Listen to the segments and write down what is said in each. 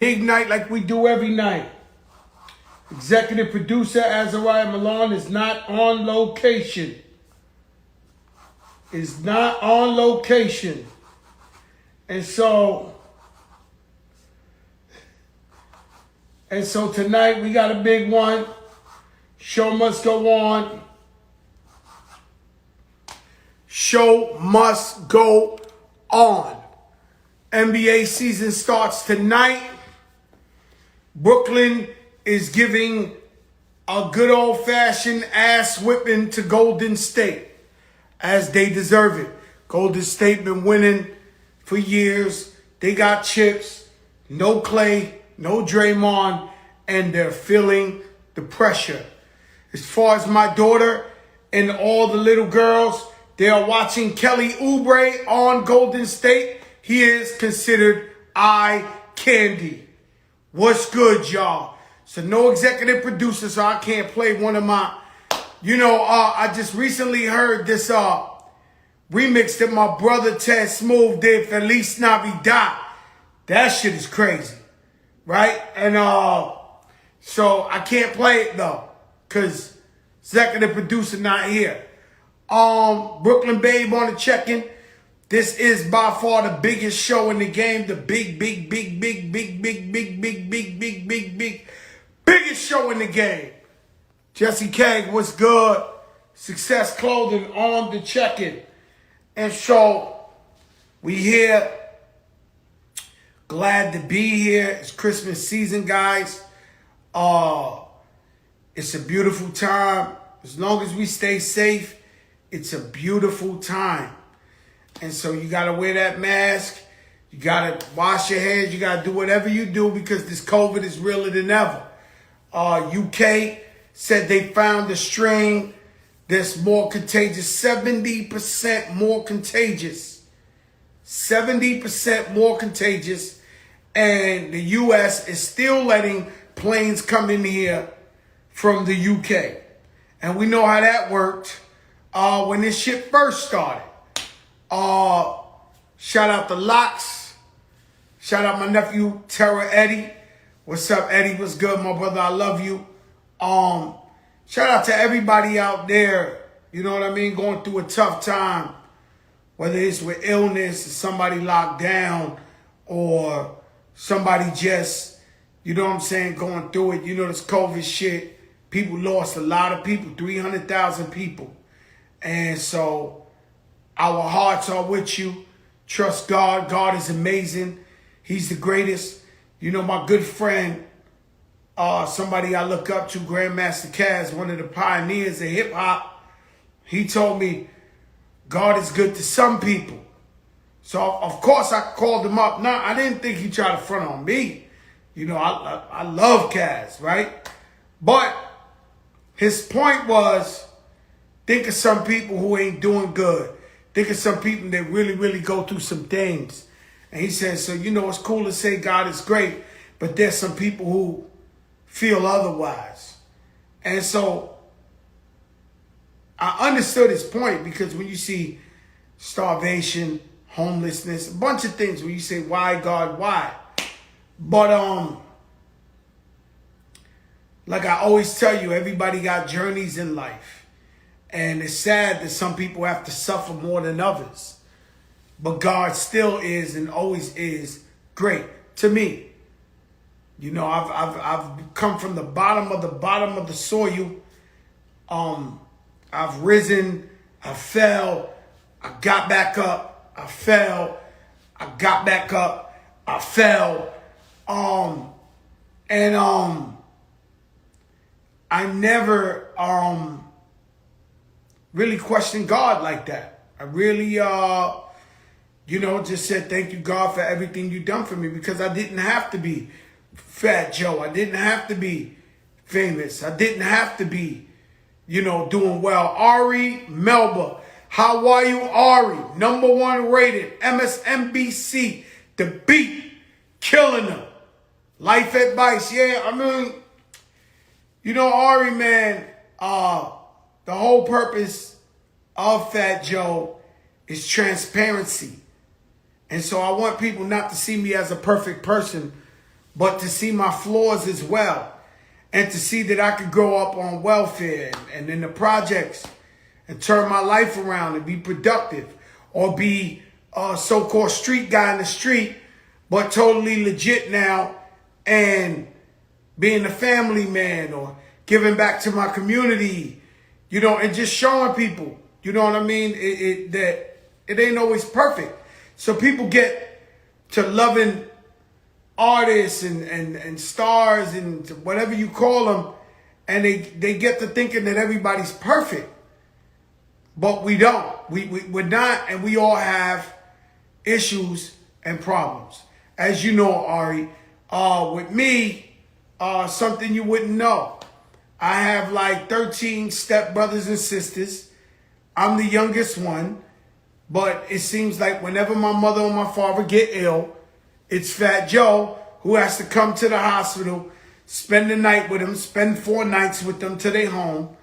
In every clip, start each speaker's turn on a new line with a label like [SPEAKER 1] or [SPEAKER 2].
[SPEAKER 1] Ignite like we do every night. Executive producer Azariah Milan is not on location. Is not on location. And so tonight we got a big one. Show must go on. Show must go on. NBA season starts tonight. Brooklyn is giving a good old-fashioned ass whipping to Golden State, as they deserve it. Golden State been winning for years. They got chips, no Clay, no Draymond, and they're feeling the pressure. As far as my daughter and all the little girls, they are watching Kelly Oubre on Golden State. He is considered eye candy. What's good, y'all? So no executive producer, so I can't play one of my, I just recently heard this remix that my brother Ted Smooth did, Feliz Navidad. That shit is crazy, right? And so I can't play it though, because executive producer not here. Brooklyn Babe on the check-in. This is by far the biggest show in the game. The biggest show in the game. Jesse Keg, what's good? Success Clothing on the check-in. And so we here. Glad to be here. It's Christmas season, guys. It's a beautiful time. As long as we stay safe, it's a beautiful time. And so you got to wear that mask. You got to wash your hands. You got to do whatever you do because this COVID is realer than ever. UK said they found a strain that's more contagious, 70% more contagious. 70% more contagious. And the US is still letting planes come in here from the UK. And we know how that worked when this shit first started. Shout out to Locks. Shout out my nephew, Terror Eddie. What's up, Eddie? What's good, my brother? I love you. Shout out to everybody out there, you know what I mean, going through a tough time. Whether it's with illness, or somebody locked down, or somebody just, you know what I'm saying, going through it. You know, this COVID shit. People lost a lot of people, 300,000 people. And so our hearts are with you. Trust God. God is amazing. He's the greatest. You know, my good friend, somebody I look up to, Grandmaster Caz, one of the pioneers of hip hop, he told me, God is good to some people. So, of course, I called him up. No, I didn't think he tried to front on me. You know, I love Caz, right? But his point was, think of some people who ain't doing good. Think of some people that really, really go through some things. And he said, so, you know, it's cool to say God is great, but there's some people who feel otherwise. And so I understood his point, because when you see starvation, homelessness, a bunch of things where you say, why, God, why? But like I always tell you, everybody got journeys in life. And it's sad that some people have to suffer more than others. But God still is and always is great to me. You know, I've come from the bottom of the soil. I've risen, I fell, I got back up, I fell, I got back up, I fell. I never really questioned God like that. I really just said thank you, God, for everything you've done for me, because I didn't have to be Fat Joe. I didn't have to be famous. I didn't have to be, doing well. Ari Melba. How are you, Ari? #1 rated. MSNBC. The Beat. Killing them. Life advice. Yeah, I mean, Ari, man, the whole purpose of Fat Joe is transparency. And so I want people not to see me as a perfect person, but to see my flaws as well. And to see that I could grow up on welfare and in the projects and turn my life around and be productive, or be a so-called street guy in the street, but totally legit now, and being a family man or giving back to my community, you know, and just showing people, you know what I mean, that it ain't always perfect. So people get to loving artists and stars and whatever you call them, and they get to thinking that everybody's perfect. But we don't. We're not, and we all have issues and problems. As you know, Ari, with me, something you wouldn't know. I have like 13 step brothers and sisters. I'm the youngest one, but it seems like whenever my mother or my father get ill, it's Fat Joe who has to come to the hospital, spend the night with them, spend 4 nights with them till they home.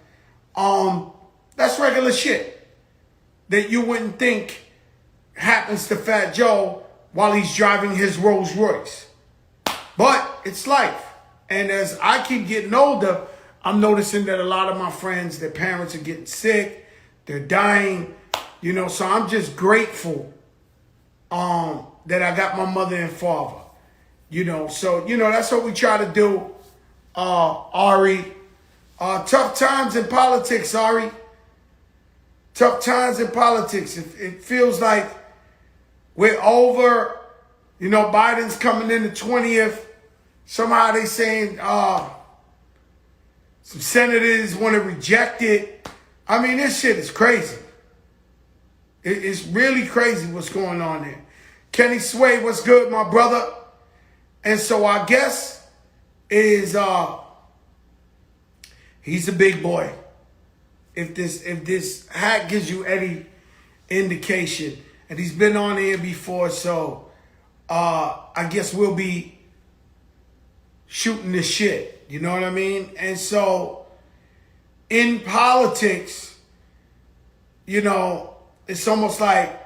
[SPEAKER 1] That's regular shit that you wouldn't think happens to Fat Joe while he's driving his Rolls Royce. But it's life. And as I keep getting older, I'm noticing that a lot of my friends, their parents are getting sick, they're dying, you know, so I'm just grateful that I got my mother and father, you know. So, you know, that's what we try to do, Ari. Tough times in politics, Ari. Tough times in politics. It feels like we're over. You know, Biden's coming in the 20th. Somehow they saying some senators want to reject it. I mean, this shit is crazy. It's really crazy what's going on there. Kenny Sway, what's good, my brother? And so our guest is he's a big boy. If this hat gives you any indication, and he's been on here before, so I guess we'll be shooting the shit. You know what I mean? And so in politics, you know, it's almost like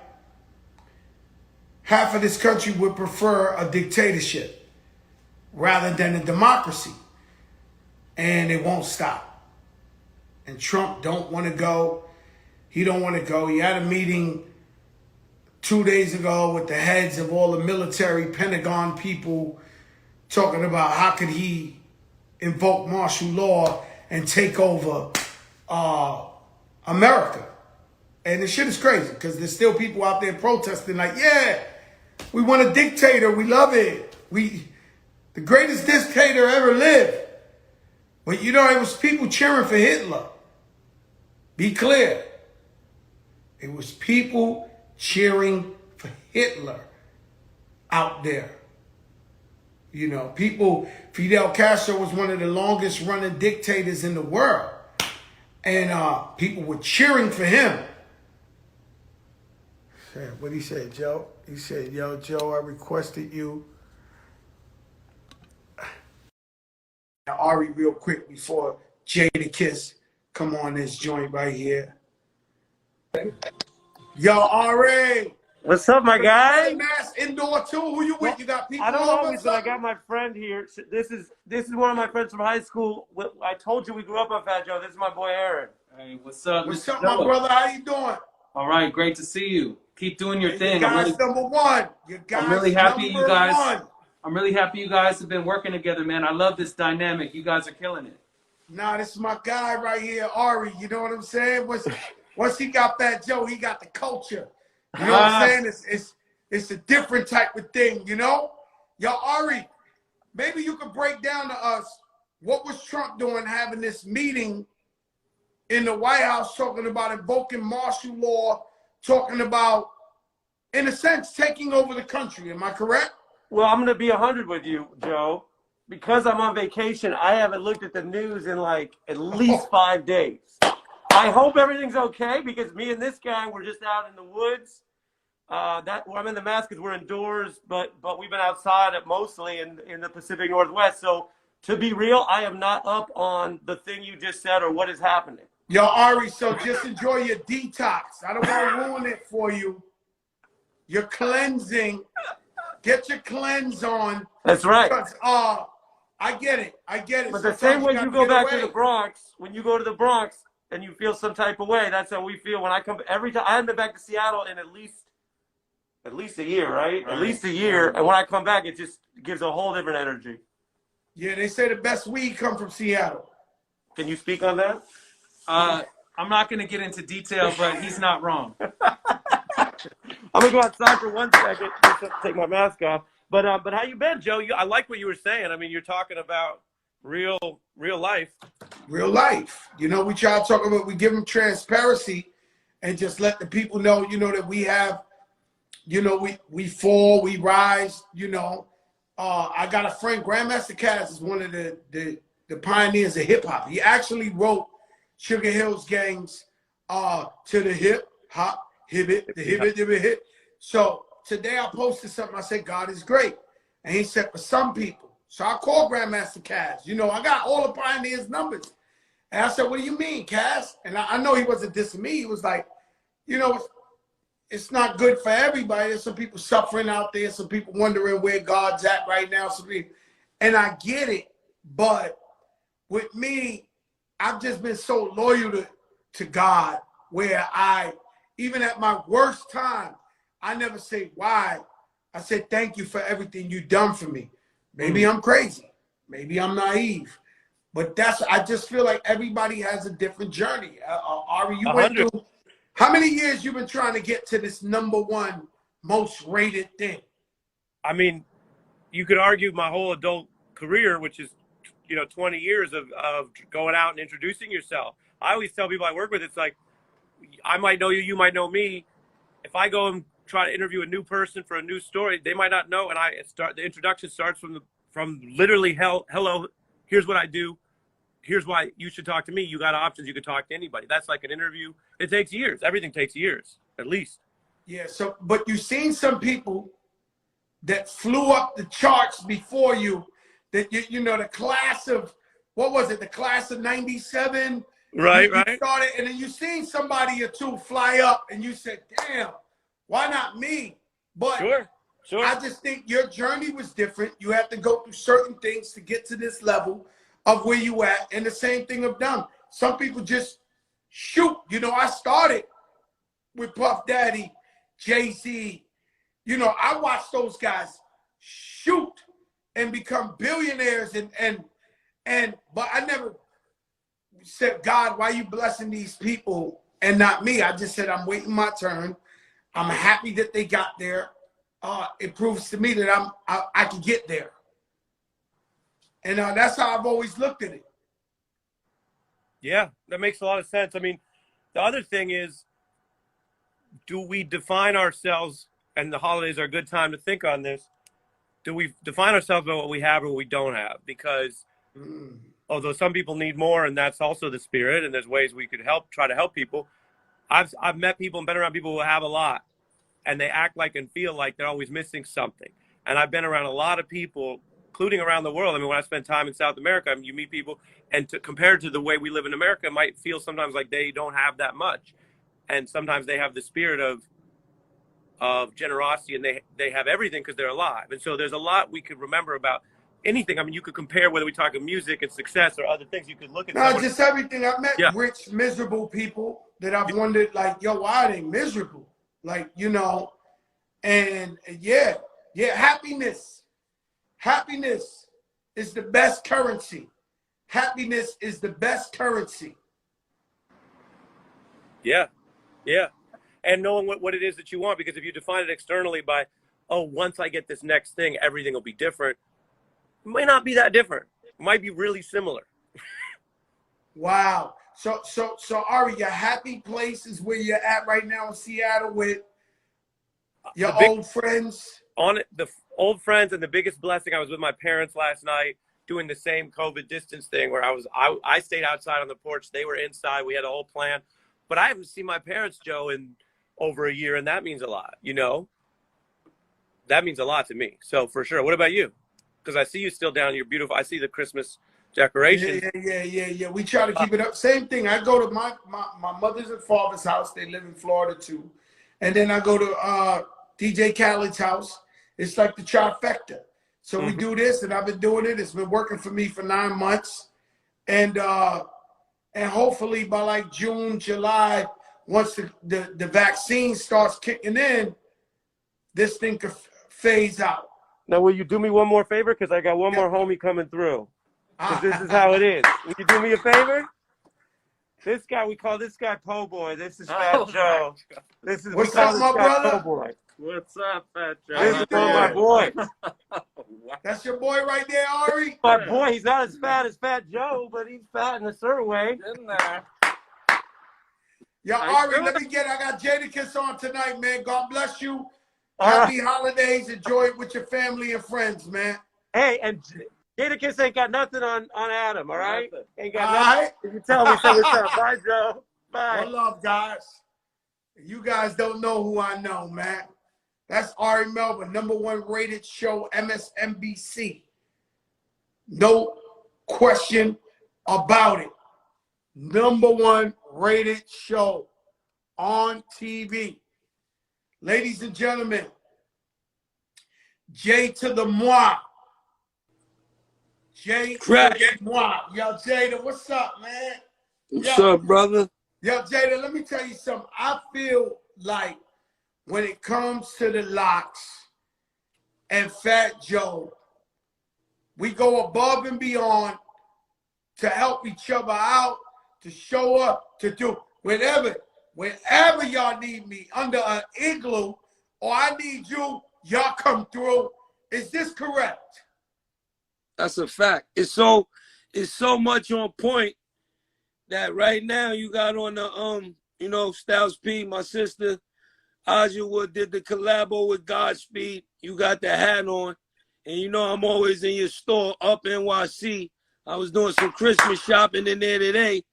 [SPEAKER 1] half of this country would prefer a dictatorship rather than a democracy. And it won't stop. And Trump don't want to go. He don't want to go. He had a meeting 2 days ago with the heads of all the military Pentagon people, talking about how could he invoke martial law and take over America. And the shit is crazy because there's still people out there protesting like, yeah, we want a dictator. We love it. The greatest dictator ever lived. But you know, it was people cheering for Hitler. Be clear. It was people cheering for Hitler out there. You know, people, Fidel Castro was one of the longest running dictators in the world. And people were cheering for him. What did he say, Joe? He said, yo, Joe, I requested you. Now, Ari, real quick before Jadakiss come on this joint right here. Yo, Ari.
[SPEAKER 2] What's up, my guy?
[SPEAKER 1] Mass indoor too. Who you with? You got people.
[SPEAKER 2] I don't know, but I got my friend here. This is one of my friends from high school. I told you we grew up on Fat Joe. This is my boy Aaron.
[SPEAKER 3] Hey, what's up?
[SPEAKER 1] What's up, my brother? How you doing?
[SPEAKER 3] All right, great to see you. Keep doing your thing.
[SPEAKER 1] You guys number one. You guys
[SPEAKER 3] I'm really happy you guys.
[SPEAKER 1] One.
[SPEAKER 3] I'm really happy you guys have been working together, man. I love this dynamic. You guys are killing it.
[SPEAKER 1] Nah, this is my guy right here, Ari. You know what I'm saying? Once he got Fat Joe, he got the culture. You know what I'm saying? It's a different type of thing, you know? Yo, Ari, maybe you could break down to us what was Trump doing having this meeting in the White House talking about invoking martial law, talking about, in a sense, taking over the country. Am I correct?
[SPEAKER 2] Well, I'm going to be 100 with you, Joe. Because I'm on vacation, I haven't looked at the news in like at least 5 days. I hope everything's okay because me and this guy were just out in the woods. I'm in the mask because we're indoors, but we've been outside mostly in the Pacific Northwest. So to be real, I am not up on the thing you just said or what is happening.
[SPEAKER 1] Yo, Ari, so just enjoy your detox. I don't want to ruin it for you. You're cleansing. Get your cleanse on.
[SPEAKER 2] That's right.
[SPEAKER 1] Because, I get it.
[SPEAKER 2] But the
[SPEAKER 1] Sometimes
[SPEAKER 2] same way
[SPEAKER 1] gotta
[SPEAKER 2] you go
[SPEAKER 1] get
[SPEAKER 2] back to
[SPEAKER 1] away.
[SPEAKER 2] the Bronx, when you go to the Bronx and you feel some type of way, that's how we feel when I come. Every time I haven't been back to Seattle in at least a year, right? At least a year. And when I come back, it just gives a whole different energy.
[SPEAKER 1] Yeah, they say the best weed come from Seattle.
[SPEAKER 2] Can you speak on that?
[SPEAKER 3] I'm not going to get into detail, but he's not wrong.
[SPEAKER 2] I'm gonna go outside for 1 second. Just have to take my mask off. But how you been, Joe? I like what you were saying. I mean, you're talking about real life.
[SPEAKER 1] Real life. You know, we try to talk about, we give them transparency and just let the people know, you know, that we have, you know, we fall, we rise, you know. I got a friend, Grandmaster Caz is one of the pioneers of hip hop. He actually wrote Sugar Hill's Gang's To the Hip Hop, Hip It, the Hip It, Hip It, Hip. So today I posted something, I said, God is great. And he said, for some people. So I called Grandmaster Caz. You know, I got all the pioneers' numbers. And I said, what do you mean, Caz? And I know he wasn't dissing me. He was like, you know, it's not good for everybody. There's some people suffering out there, some people wondering where God's at right now. And I get it, but with me, I've just been so loyal to God, where even at my worst time, I never say why. I said, thank you for everything you've done for me. Maybe I'm crazy. Maybe I'm naive. But I just feel like everybody has a different journey. Ari, you went through, how many years you been trying to get to this #1 most rated thing?
[SPEAKER 2] I mean, you could argue my whole adult career, which is, 20 years of going out and introducing yourself. I always tell people I work with, it's like, I might know you, you might know me. If I go and try to interview a new person for a new story, they might not know. And the introduction starts from literally, hello, here's what I do. Here's why you should talk to me. You got options. You could talk to anybody. That's like an interview. It takes years. Everything takes years, at least.
[SPEAKER 1] Yeah. So, but you've seen some people that flew up the charts before you, that you know, the class of, what was it? The class of 97.
[SPEAKER 2] Right.
[SPEAKER 1] Started, and then you seen somebody or two fly up and you said, damn, why not me? But
[SPEAKER 2] Sure.
[SPEAKER 1] I just think your journey was different. You have to go through certain things to get to this level of where you at. And the same thing I've done. Some people just shoot. You know, I started with Puff Daddy, Jay-Z. You know, I watched those guys shoot and become billionaires but I never said, God, why are you blessing these people and not me? I just said, I'm waiting my turn. I'm happy that they got there. It proves to me that I can get there. And that's how I've always looked at it.
[SPEAKER 2] Yeah, that makes a lot of sense. I mean, the other thing is, do we define ourselves, and the holidays are a good time to think on this, do we define ourselves by what we have or what we don't have? Because although some people need more, and that's also the spirit, and there's ways we could try to help people, I've met people and been around people who have a lot, and they act like and feel like they're always missing something. And I've been around a lot of people, including around the world. I mean, when I spend time in South America, I mean, you meet people, and compared to the way we live in America, it might feel sometimes like they don't have that much. And sometimes they have the spirit of generosity, and they have everything because they're alive. And so there's a lot we could remember about anything. I mean, you could compare whether we talk of music and success or other things. You could look at
[SPEAKER 1] just everything. I've met rich, miserable people that I've wondered, like, yo, why are they miserable? Like, you know, and yeah, happiness is the best currency. Happiness is the best currency.
[SPEAKER 2] Yeah. And knowing what it is that you want, because if you define it externally by, oh, once I get this next thing, everything will be different, it might not be that different. It might be really similar.
[SPEAKER 1] Wow. So Ari, your happy place is where you're at right now in Seattle with your old friends?
[SPEAKER 2] The old friends, and the biggest blessing, I was with my parents last night doing the same COVID distance thing where I stayed outside on the porch. They were inside. We had a whole plan. But I haven't seen my parents, Joe, in over a year, and that means a lot, you know? That means a lot to me. So for sure. What about you? Because I see you still down. You're beautiful. I see the Christmas decorations.
[SPEAKER 1] Yeah. We try to keep it up. Same thing. I go to my mother's and father's house. They live in Florida too. And then I go to DJ Khaled's house. It's like the trifecta. So we do this, and I've been doing it. It's been working for me for 9 months. And hopefully by like June, July, once the vaccine starts kicking in, this thing could phase out.
[SPEAKER 2] Now, will you do me one more favor? Because I got one more homie coming through. Because this is how it is. Will you do me a favor? This guy, we call this guy Po Boy. This is Fat Joe. This is
[SPEAKER 1] What's up, my brother?
[SPEAKER 2] Po Boy.
[SPEAKER 4] What's up, Fat Joe?
[SPEAKER 2] This is one of my boys.
[SPEAKER 1] That's your boy right there, Ari?
[SPEAKER 2] My boy, he's not as fat as Fat Joe, but he's fat in a certain way.
[SPEAKER 4] In there.
[SPEAKER 1] Yo,
[SPEAKER 4] Nice
[SPEAKER 1] Ari,
[SPEAKER 4] doing
[SPEAKER 1] let me I got Jadakiss on tonight, man. God bless you.
[SPEAKER 2] All
[SPEAKER 1] Happy holidays. Enjoy it with your family and friends, man.
[SPEAKER 2] Hey, and Jadakiss ain't got nothing on Adam, all right?
[SPEAKER 4] Nothing.
[SPEAKER 2] Ain't got
[SPEAKER 1] All
[SPEAKER 2] nothing.
[SPEAKER 1] right.
[SPEAKER 2] You tell me, say what's up. Bye, Joe. Bye.
[SPEAKER 1] One love, guys. You guys don't know who I know, man. That's Ari Melvin, #1 rated show, MSNBC. No question about it. #1 rated show on TV. Ladies and gentlemen, J to the moi. J to the moi. Yo, Jada, what's up, man?
[SPEAKER 5] What's up, brother?
[SPEAKER 1] Yo, Jada, let me tell you something. I feel like when it comes to the locks and Fat Joe, we go above and beyond to help each other out, to show up, to do whenever y'all need me under an igloo or I need you, y'all come through. Is this correct?
[SPEAKER 5] That's a fact. It's so much on point that right now you got on the Styles P, my sister, Aja Wood did the collabo with Godspeed. You got the hat on. And you know I'm always in your store up NYC. I was doing some Christmas shopping in there today.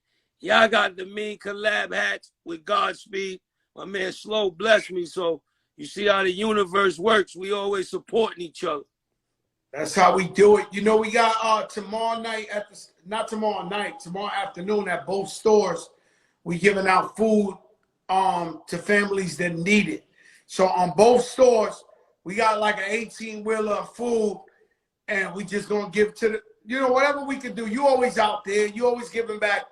[SPEAKER 5] Y'all got the mean collab hats with Godspeed. My man Slow blessed me. So you see how the universe works. We always supporting each other.
[SPEAKER 1] That's how we do it. You know, we got tomorrow night tomorrow afternoon at both stores, we giving out food to families that need it. So on both stores, we got like an 18-wheeler of food, and we just gonna give to whatever we can do. You always out there. You always giving back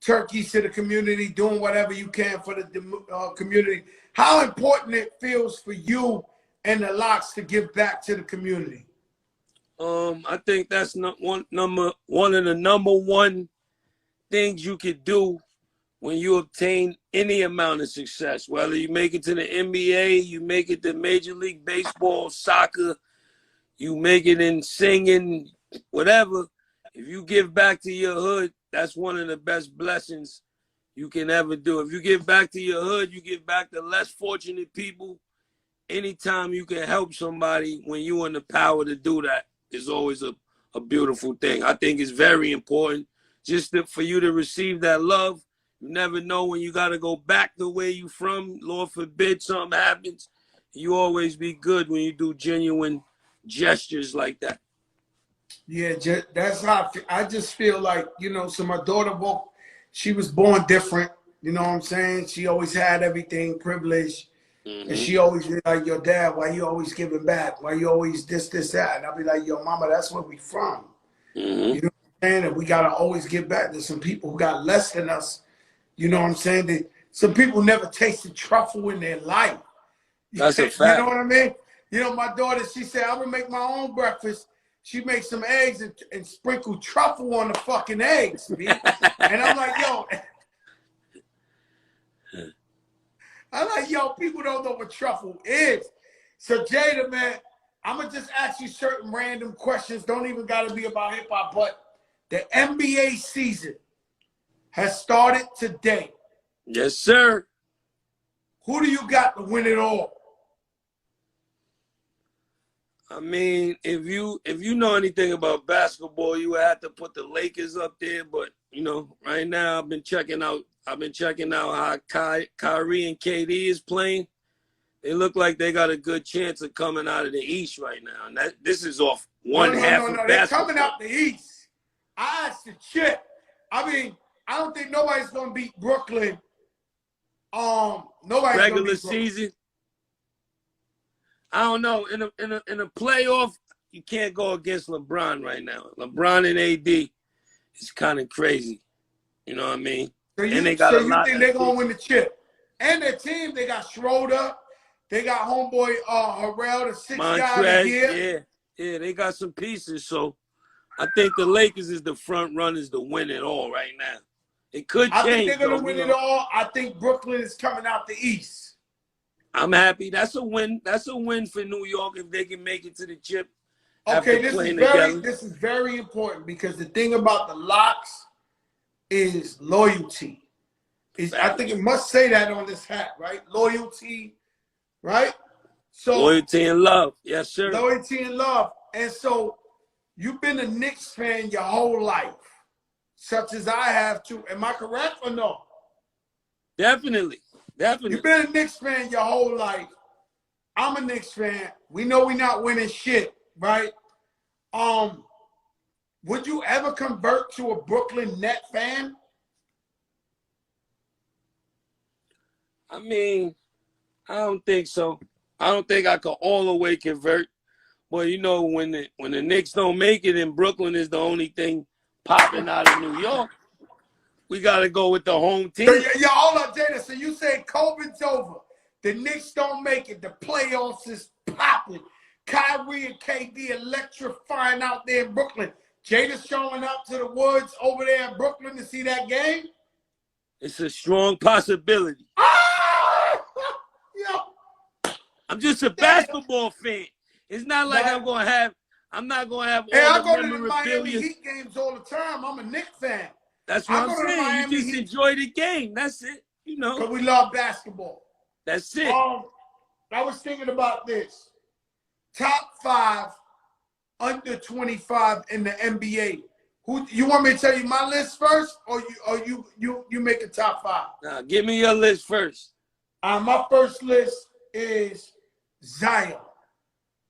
[SPEAKER 1] turkeys to the community, doing whatever you can for the community. How important it feels for you and the locks to give back to the community?
[SPEAKER 5] I think that's one of the number one things you could do when you obtain any amount of success, whether you make it to the NBA, you make it to Major League Baseball, soccer, you make it in singing, whatever. If you give back to your hood, that's one of the best blessings you can ever do. If you give back to your hood, you give back to less fortunate people. Anytime you can help somebody when you're in the power to do that is always a beautiful thing. I think it's very important just for you to receive that love. You never know when you got to go back the way you from. Lord forbid something happens. You always be good when you do genuine gestures like that.
[SPEAKER 1] Yeah, that's how I feel. I just feel like, so my daughter she was born different. You know what I'm saying? She always had everything, privileged. And she always be like, yo, Dad, why you always giving back? Why you always this, that? And I'll be like, yo, Mama, that's where we from. You know what I'm saying? And we got to always give back. There's some people who got less than us. You know what I'm saying? Some people never tasted truffle in their life.
[SPEAKER 5] That's a fact.
[SPEAKER 1] You know what I mean? My daughter, she said, I'm going to make my own breakfast. She makes some eggs and sprinkle truffle on the fucking eggs, man. And I'm like, yo, people don't know what truffle is. So, Jada, man, I'm going to just ask you certain random questions. Don't even got to be about hip-hop, but the NBA season has started today.
[SPEAKER 5] Yes, sir.
[SPEAKER 1] Who do you got to win it all?
[SPEAKER 5] I mean, if you know anything about basketball, you would have to put the Lakers up there. But right now I've been checking out how Kyrie and KD is playing. They look like they got a good chance of coming out of the East right now. And this is off one half of basketball.
[SPEAKER 1] They're coming out the East. I asked the chip. I mean, I don't think nobody's gonna beat Brooklyn. Nobody's
[SPEAKER 5] regular
[SPEAKER 1] gonna beat
[SPEAKER 5] season. I don't know. In a playoff, you can't go against LeBron right now. LeBron and AD is kind of crazy. You know what I mean?
[SPEAKER 1] So you,
[SPEAKER 5] And they got
[SPEAKER 1] so
[SPEAKER 5] a
[SPEAKER 1] you
[SPEAKER 5] lot
[SPEAKER 1] think
[SPEAKER 5] of
[SPEAKER 1] they're gonna win the chip? And their team, they got Schroeder, they got homeboy Harrell, the sixth guy of the
[SPEAKER 5] Montrez,
[SPEAKER 1] year.
[SPEAKER 5] yeah, they got some pieces. So I think the Lakers is the front runners to win it all right now. It could
[SPEAKER 1] I think
[SPEAKER 5] change.
[SPEAKER 1] they're gonna
[SPEAKER 5] though,
[SPEAKER 1] win
[SPEAKER 5] you
[SPEAKER 1] it
[SPEAKER 5] know.
[SPEAKER 1] all. I think Brooklyn is coming out the East.
[SPEAKER 5] I'm happy. That's a win. That's a win for New York if they can make it to the chip.
[SPEAKER 1] Okay,
[SPEAKER 5] after
[SPEAKER 1] this
[SPEAKER 5] playing
[SPEAKER 1] is
[SPEAKER 5] together.
[SPEAKER 1] very important because the thing about the locks is loyalty. I think it must say that on this hat, right? Loyalty, right? So
[SPEAKER 5] Loyalty and love. Yes, sir.
[SPEAKER 1] loyalty and love. And so you've been a Knicks fan your whole life, such as I have too. Am I correct or no?
[SPEAKER 5] Definitely.
[SPEAKER 1] You've been a Knicks fan your whole life. I'm a Knicks fan. We know we're not winning shit, right? Would you ever convert to a Brooklyn Net fan?
[SPEAKER 5] I mean, I don't think so. I don't think I could all the way convert. But you know, when the Knicks don't make it and Brooklyn is the only thing popping out of New York, we got to go with the home team.
[SPEAKER 1] So, yeah, hold up, Jada. So you say COVID's over. The Knicks don't make it. The playoffs is popping. Kyrie and KD electrifying out there in Brooklyn. Jada's showing up to the woods over there in Brooklyn to see that game.
[SPEAKER 5] It's a strong possibility.
[SPEAKER 1] Ah! Yo.
[SPEAKER 5] I'm just a basketball fan. It's not like I'm not gonna have all
[SPEAKER 1] Hey, I
[SPEAKER 5] the
[SPEAKER 1] go to the Miami
[SPEAKER 5] memorabilia.
[SPEAKER 1] Heat games all the time. I'm a Knicks fan.
[SPEAKER 5] That's what
[SPEAKER 1] I
[SPEAKER 5] I'm
[SPEAKER 1] go to the
[SPEAKER 5] saying.
[SPEAKER 1] Miami
[SPEAKER 5] You just
[SPEAKER 1] Heat.
[SPEAKER 5] enjoy the game. That's it. You know.
[SPEAKER 1] Because we love basketball.
[SPEAKER 5] That's it.
[SPEAKER 1] I was thinking about this. Top 5 under 25 in the NBA. Who you want me to tell you my list first, or you make a top 5?
[SPEAKER 5] Now, give me your list first.
[SPEAKER 1] My first list is Zion.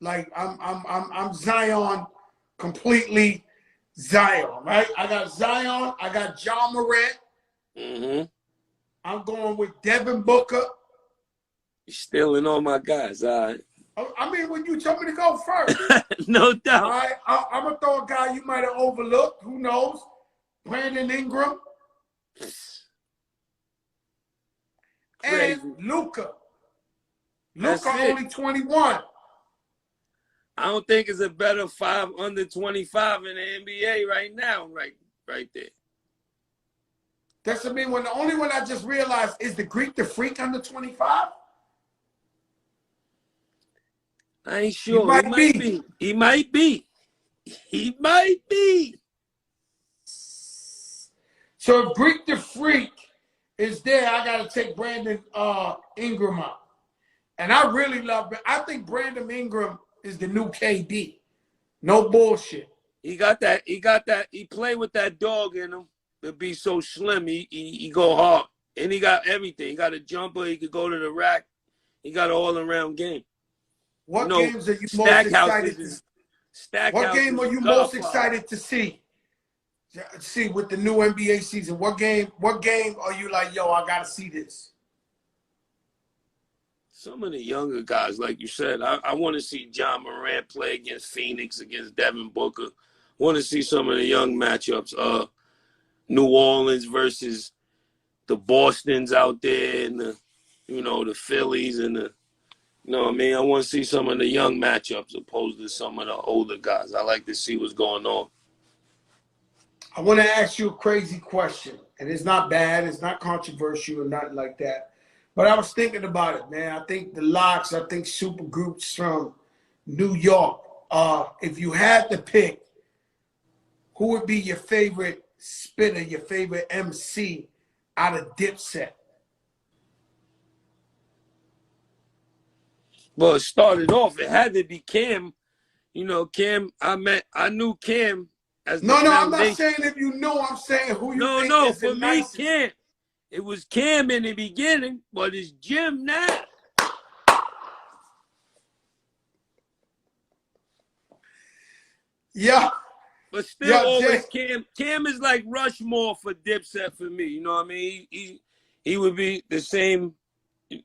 [SPEAKER 1] Like I'm Zion, completely Zion, right? I got Zion. I got Ja Morant.
[SPEAKER 5] Mm-hmm.
[SPEAKER 1] I'm going with Devin Booker.
[SPEAKER 5] You're stealing all my guys. All right.
[SPEAKER 1] I mean, when you told me to go first.
[SPEAKER 5] No doubt.
[SPEAKER 1] All right, I'm going to throw a guy you might have overlooked. Who knows? Brandon Ingram.
[SPEAKER 5] Crazy.
[SPEAKER 1] And Luka.
[SPEAKER 5] That's
[SPEAKER 1] Luka
[SPEAKER 5] it.
[SPEAKER 1] only 21.
[SPEAKER 5] I don't think it's a better 5 under 25 in the NBA right now, right there.
[SPEAKER 1] That's what I mean. When the only one I just realized is the Greek the Freak under 25.
[SPEAKER 5] I ain't sure.
[SPEAKER 1] He might be.
[SPEAKER 5] He might be. He might be.
[SPEAKER 1] So if Greek the Freak is there, I got to take Brandon Ingram out. And I really love it. I think Brandon Ingram is the new KD. No bullshit.
[SPEAKER 5] He got that. He played with that dog in him to be so slim. He go hard. And he got everything. He got a jumper. He could go to the rack. He got an all-around game.
[SPEAKER 1] What games are you most excited to see? What game are you most excited to see? See with the new NBA season. What game are you like, yo, I gotta see this?
[SPEAKER 5] Some of the younger guys, like you said, I want to see Ja Morant play against Phoenix, against Devin Booker. I want to see some of the young matchups. New Orleans versus the Bostons out there, and the Phillies and the. You know what I mean? I want to see some of the young matchups opposed to some of the older guys. I like to see what's going on.
[SPEAKER 1] I want to ask you a crazy question, and it's not bad. It's not controversial or nothing like that. But I was thinking about it, man. I think the locks, I think super groups from New York. If you had to pick, who would be your favorite spitter, your favorite MC out of Dipset?
[SPEAKER 5] Well, it started off. It had to be Cam. Cam. I knew Cam as the
[SPEAKER 1] No, I'm
[SPEAKER 5] foundation.
[SPEAKER 1] not saying if you know. I'm saying who you think
[SPEAKER 5] No.
[SPEAKER 1] is
[SPEAKER 5] For
[SPEAKER 1] the
[SPEAKER 5] me,
[SPEAKER 1] nicest.
[SPEAKER 5] Cam. It was Cam in the beginning, but it's Jim now.
[SPEAKER 1] Yeah.
[SPEAKER 5] But still, always Cam. Cam is like Rushmore for Dipset for me. You know what I mean? He would be the same.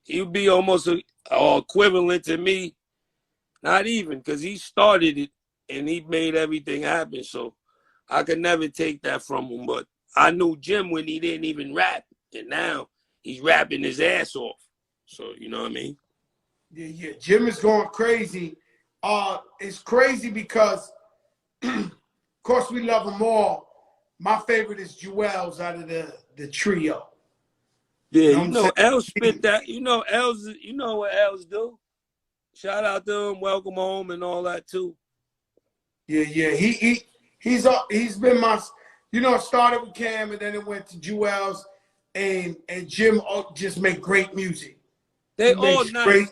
[SPEAKER 5] He would be almost equivalent to me Not even, because he started it and he made everything happen. So I could never take that from him. But I knew Jim when he didn't even rap. And now he's rapping his ass off. So, you know what I mean?
[SPEAKER 1] Yeah. Jim is going crazy. It's crazy because, of course, we love them all. My favorite is Jewels out of the trio.
[SPEAKER 5] Yeah,
[SPEAKER 1] You know
[SPEAKER 5] El spit that. You know what Els do. Shout out to him, welcome home and all that too.
[SPEAKER 1] Yeah. He's been my, it started with Cam and then it went to Jewels and Jim just make great music.
[SPEAKER 5] They all nice.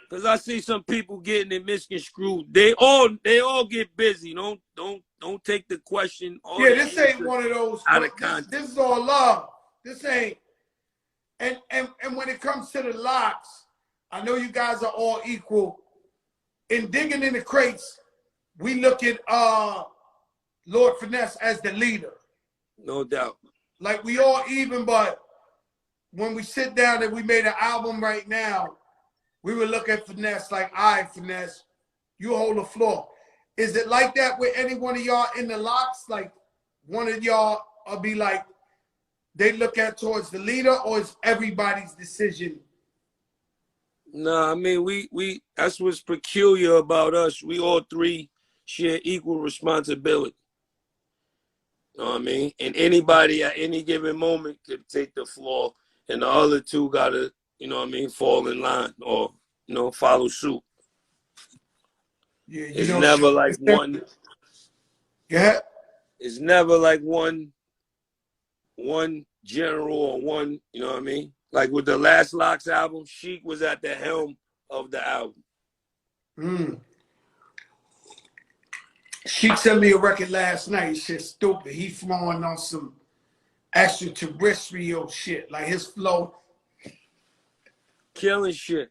[SPEAKER 5] Cause I see some people getting it misconstrued. They all get busy. Don't take the question.
[SPEAKER 1] This ain't one of those
[SPEAKER 5] out of context.
[SPEAKER 1] This is all love. This ain't. And when it comes to the locks, I know you guys are all equal. In Digging in the Crates, we look at Lord Finesse as the leader.
[SPEAKER 5] No doubt.
[SPEAKER 1] Like we all even, but when we sit down and we made an album right now, we would look at Finesse like, all right, Finesse, you hold the floor. Is it like that with any one of y'all in the locks? Like one of y'all will be like, they look at towards the leader, or is everybody's decision?
[SPEAKER 5] No, I mean, we that's what's peculiar about us. We all three share equal responsibility. You know what I mean? And anybody at any given moment could take the floor, and the other two gotta, fall in line or, follow suit.
[SPEAKER 1] Yeah,
[SPEAKER 5] it's never like one.
[SPEAKER 1] Yeah.
[SPEAKER 5] It's never like one general or one, you know what I mean? Like with the last Locks album, Sheik was at the helm of the album.
[SPEAKER 1] Sheik sent me a record last night. Shit stupid. He flowing on some extraterrestrial shit. Like his flow.
[SPEAKER 5] Killing shit.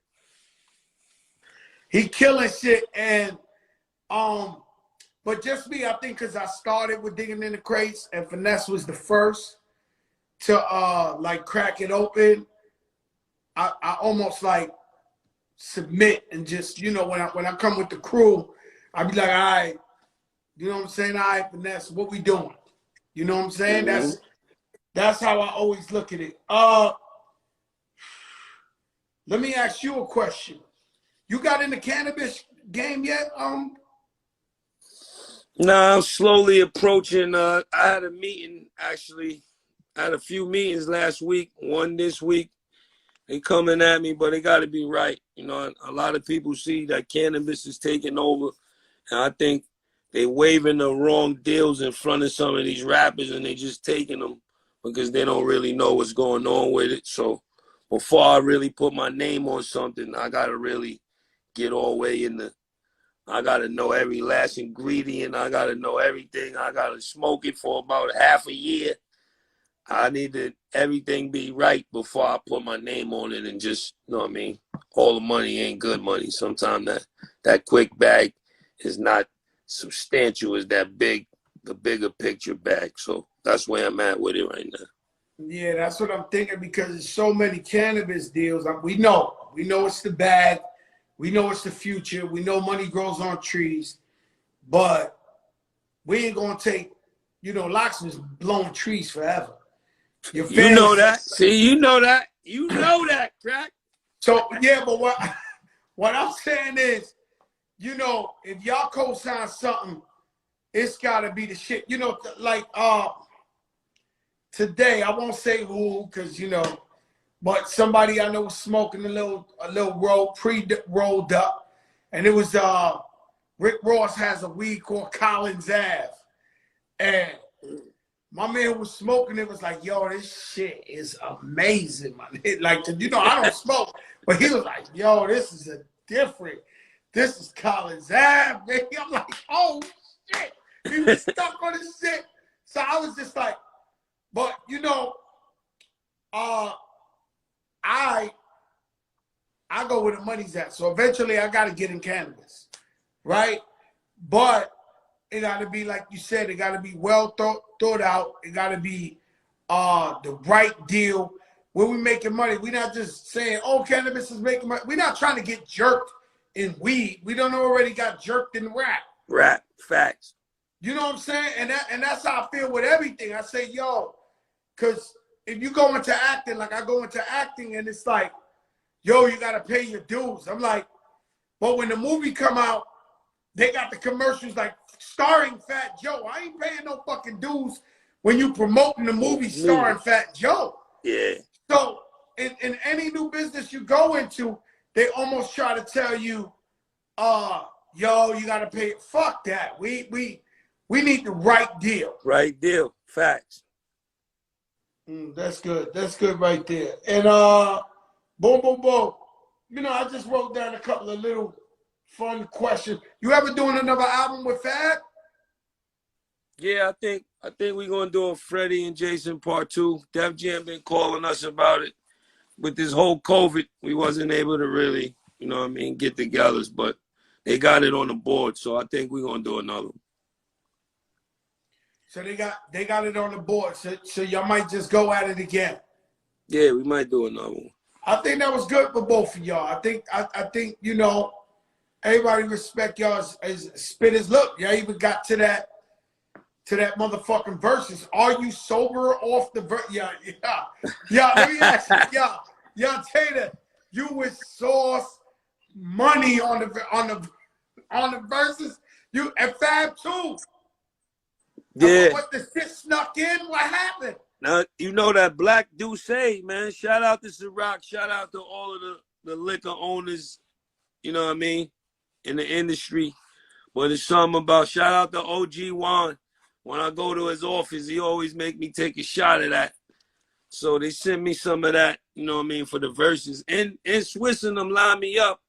[SPEAKER 1] He killing shit. And but just me, I think because I started with Digging in the Crates and Finesse was the first to like crack it open. I almost like submit and just, when I come with the crew, I be like, all right, you know what I'm saying? All right, Finesse, what we doing? You know what I'm saying?
[SPEAKER 5] Mm-hmm.
[SPEAKER 1] That's how I always look at it. Let me ask you a question. You got in the cannabis game yet?
[SPEAKER 5] Nah, I'm slowly approaching. I had a meeting, actually. I had a few meetings last week, one this week. They coming at me, but they got to be right. A lot of people see that cannabis is taking over, and I think they waving the wrong deals in front of some of these rappers, and they just taking them because they don't really know what's going on with it. So before I really put my name on something, I got to really get all the way in the, I got to know every last ingredient. I got to know everything. I got to smoke it for about half a year. I need to everything be right before I put my name on it and just, you know what I mean? All the money ain't good money. Sometimes that quick bag is not substantial as the bigger picture bag. So that's where I'm at with it right now.
[SPEAKER 1] Yeah, that's what I'm thinking because there's so many cannabis deals. We know it's the bag. We know it's the future. We know money grows on trees, but we ain't gonna take, Locks was blowing trees forever.
[SPEAKER 5] You know that. See, you know that. You know that, crack.
[SPEAKER 1] So yeah, but what I'm saying is, if y'all co-sign something, it's gotta be the shit. Like today, I won't say who, because but somebody I know was smoking a little pre-rolled up, and it was Rick Ross has a weed called Collins Ave, and my man was smoking. It was like, yo, this shit is amazing, man. Like, I don't smoke, but he was like, yo, this is this is Collins Ave, baby. I'm like, oh shit. He was stuck on his shit. So I was just like, but I go where the money's at. So eventually I gotta get in cannabis. Right? But it got to be, like you said, it got to be well thought out. It got to be the right deal. When we making money, we're not just saying, oh, cannabis is making money. We're not trying to get jerked in weed. We don't already got jerked in rap.
[SPEAKER 5] Rap. Facts.
[SPEAKER 1] You know what I'm saying? And that's how I feel with everything. I say, yo, because if you go into acting, like I go into acting, and it's like, yo, you got to pay your dues. I'm like, but when the movie come out, they got the commercials like starring Fat Joe. I ain't paying no fucking dues when you promoting the movie starring Fat Joe.
[SPEAKER 5] Yeah.
[SPEAKER 1] So in any new business you go into, they almost try to tell you, yo, you got to pay. Fuck that. We need the right deal.
[SPEAKER 5] Right deal. Facts.
[SPEAKER 1] That's good. That's good right there. And boom, boom, boom. You know, I just wrote down a couple of little fun questions. You ever doing another album with Fab?
[SPEAKER 5] Yeah, I think we're gonna do a Freddie and Jason part 2. Def Jam been calling us about it. With this whole COVID, we wasn't able to really, you know what I mean, get together, but they got it on the board, so I think we're gonna do another one.
[SPEAKER 1] So they got it on the board. So y'all might just go at it again.
[SPEAKER 5] Yeah, we might do another one.
[SPEAKER 1] I think that was good for both of y'all. I think you know, everybody respect y'all as spitters. Look, y'all even got to that motherfucking verses. Are you sober off the verse? Yeah. Let me ask you, y'all Tater, you with Sauce money on the verses. You and Fab too.
[SPEAKER 5] Yeah.
[SPEAKER 1] What the shit snuck in? What happened?
[SPEAKER 5] Now, you know that Black Douce, man. Shout out to Ciroc. Shout out to all of the liquor owners, you know what I mean, in the industry. But it's something about, shout out to OG Juan. When I go to his office, he always make me take a shot of that. So they sent me some of that, you know what I mean, for the verses. And Swiss and them lined me up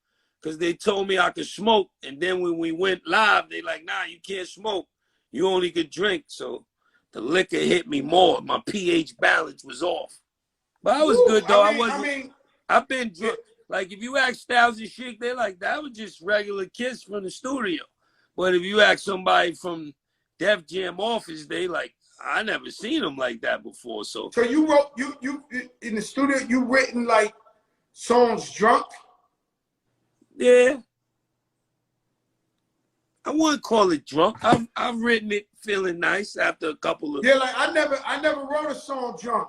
[SPEAKER 5] because they told me I could smoke. And then when we went live, they like, nah, you can't smoke. You only could drink. So the liquor hit me more. My pH balance was off. But I was good, though. I've been drunk. Like, if you ask Styles and Chic, they're like, that was just regular Kiss from the studio. But if you ask somebody from Def Jam office, they like, I never seen them like that before. So
[SPEAKER 1] you wrote, you in the studio, you written like songs drunk?
[SPEAKER 5] Yeah. I wouldn't call it drunk. I've written it feeling nice after a couple of.
[SPEAKER 1] Yeah, like I never wrote a song drunk.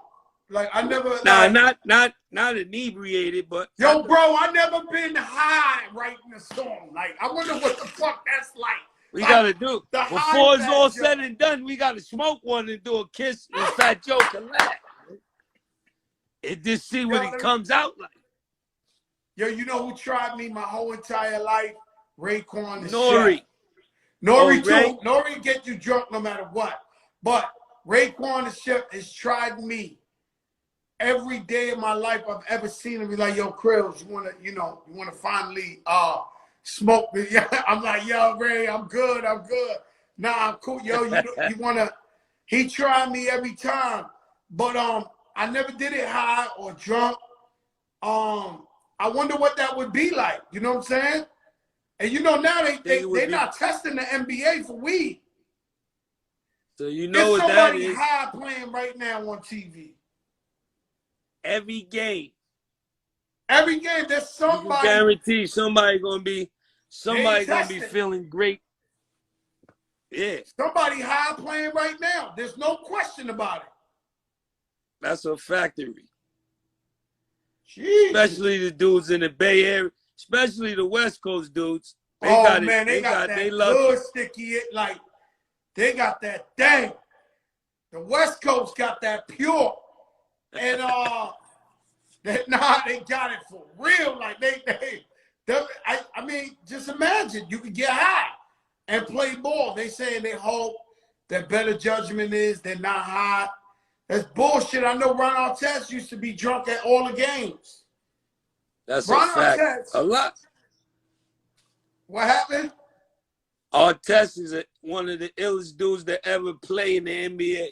[SPEAKER 1] Like I never.
[SPEAKER 5] Nah,
[SPEAKER 1] like,
[SPEAKER 5] not inebriated, but.
[SPEAKER 1] Yo, bro, I never been high writing a song. Like I wonder what the fuck that's like.
[SPEAKER 5] We
[SPEAKER 1] like,
[SPEAKER 5] gotta do before it's all said
[SPEAKER 1] Joe.
[SPEAKER 5] and done. We gotta smoke one and do a Kiss and Fat Joe collab. And just see what it comes out like.
[SPEAKER 1] Yo, you know who tried me my whole entire life? Raekwon the
[SPEAKER 5] Nori.
[SPEAKER 1] Chef. Nori
[SPEAKER 5] Ray?
[SPEAKER 1] too. Nori get you drunk no matter what. But Raekwon the Chef has tried me every day of my life I've ever seen him. Be like, yo, Krills, you wanna finally smoke me? Yeah, I'm like, yo, Ray, I'm good. Nah, I'm cool. Yo, you wanna? He tried me every time, but I never did it high or drunk. I wonder what that would be like. You know what I'm saying? And you know now they're not testing the NBA for weed.
[SPEAKER 5] So you know what that is.
[SPEAKER 1] There's somebody high playing right now on TV.
[SPEAKER 5] Every game.
[SPEAKER 1] There's somebody.
[SPEAKER 5] You can guarantee somebody gonna be feeling great. Yeah.
[SPEAKER 1] Somebody high playing right now. There's no question about it.
[SPEAKER 5] That's a factory.
[SPEAKER 1] Jeez.
[SPEAKER 5] Especially the dudes in the Bay Area, especially the West Coast dudes.
[SPEAKER 1] They got that good sticky. Like they got that thing. The West Coast got that pure, and they got it for real. Like I mean, just imagine you could get high and play ball. They saying they hope that better judgment is they're not high. That's bullshit. I know Ron Artest used to be drunk at all the games.
[SPEAKER 5] That's
[SPEAKER 1] Ron
[SPEAKER 5] a fact.
[SPEAKER 1] Artest.
[SPEAKER 5] A lot.
[SPEAKER 1] What happened?
[SPEAKER 5] Artest is one of the illest dudes that ever play in the NBA.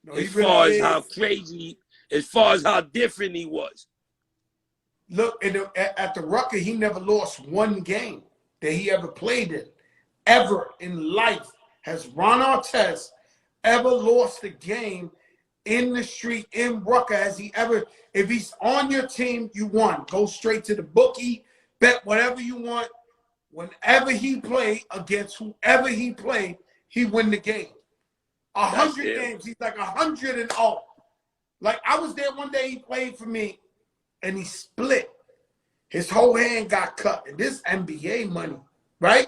[SPEAKER 1] No,
[SPEAKER 5] as far as how crazy, as far as how different he was.
[SPEAKER 1] Look, at the Rucker, he never lost one game that he ever played in. Ever in life has Ron Artest ever lost a game in the street, in Rucker? Has he ever, if he's on your team, you won. Go straight to the bookie. Bet whatever you want. Whenever he played against whoever he played, he win the game. 100 games, he's like 100-0. Like, I was there one day, he played for me, and he split. His whole hand got cut. And this NBA money, right?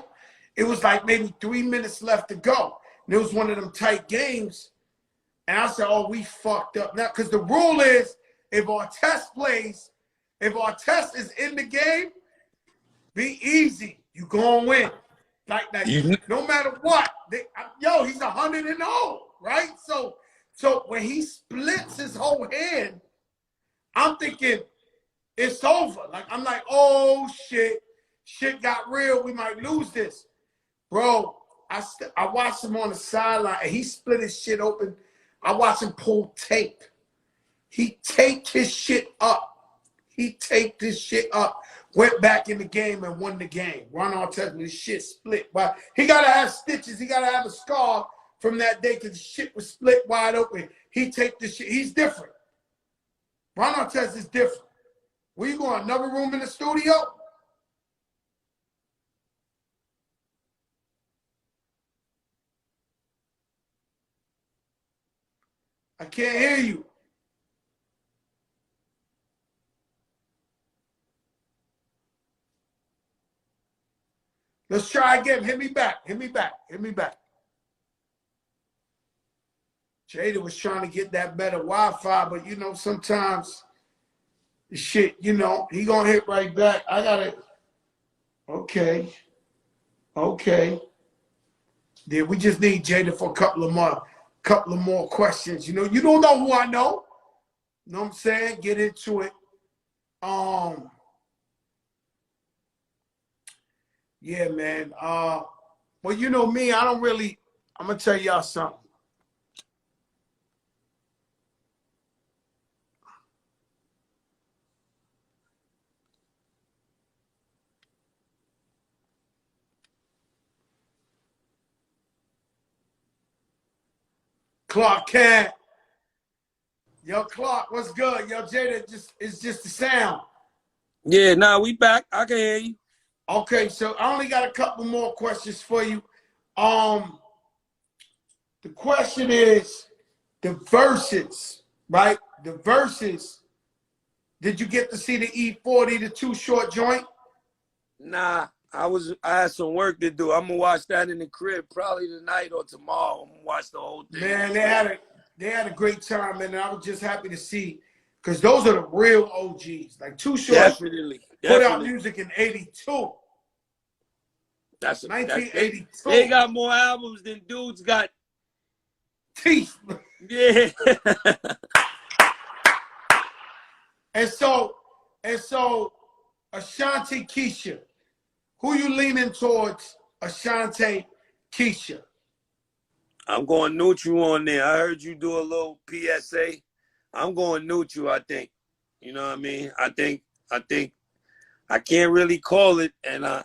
[SPEAKER 1] It was like maybe 3 minutes left to go. And it was one of them tight games. And I said, oh, we fucked up now. Because the rule is, if Artest plays, if Artest is in the game, be easy. You gonna win. Like that. No matter what. He's 100-0, right? So when he splits his whole hand, I'm thinking it's over. Like, I'm like, oh shit. Shit got real. We might lose this. Bro, I watched him on the sideline and he split his shit open. I watched him pull tape. He taped his shit up. Went back in the game and won the game. Ron Artest, his shit split. But he got to have stitches. He got to have a scar from that day because the shit was split wide open. He taped the shit. He's different. Ron Artest is different. Where you going? Another room in the studio? I can't hear you. Let's try again. Hit me back. Jada was trying to get that better Wi-Fi, but you know, sometimes the shit, you know, he gonna hit right back. I gotta, okay. Yeah, we just need Jada for a couple of more questions. You know, you don't know who I know. You know what I'm saying? Get into it. Yeah, man. Well, you know me, I'm gonna tell y'all something. Clark Kent. Yo, Clark, what's good? Yo, Jada, it's just the sound.
[SPEAKER 5] Yeah, nah, we back. I can hear you.
[SPEAKER 1] Okay, so I only got a couple more questions for you. The question is the verses, right? The verses. Did you get to see the E40, the Too Short joint?
[SPEAKER 5] Nah, I had some work to do. I'm gonna watch that in the crib probably tonight or tomorrow. I'm gonna watch the whole thing.
[SPEAKER 1] Man, they had a great time, and I was just happy to see, because those are the real OGs. Like Too Short
[SPEAKER 5] Definitely.
[SPEAKER 1] put out music in '82.
[SPEAKER 5] That's
[SPEAKER 1] 1982.
[SPEAKER 5] They got more albums than dudes got
[SPEAKER 1] teeth.
[SPEAKER 5] Yeah.
[SPEAKER 1] and so Ashanti Keisha, who you leaning towards? Ashanti Keisha.
[SPEAKER 5] I'm going neutral on there. I heard you do a little PSA. I'm going neutral, I think. You know what I mean? I think I can't really call it, and I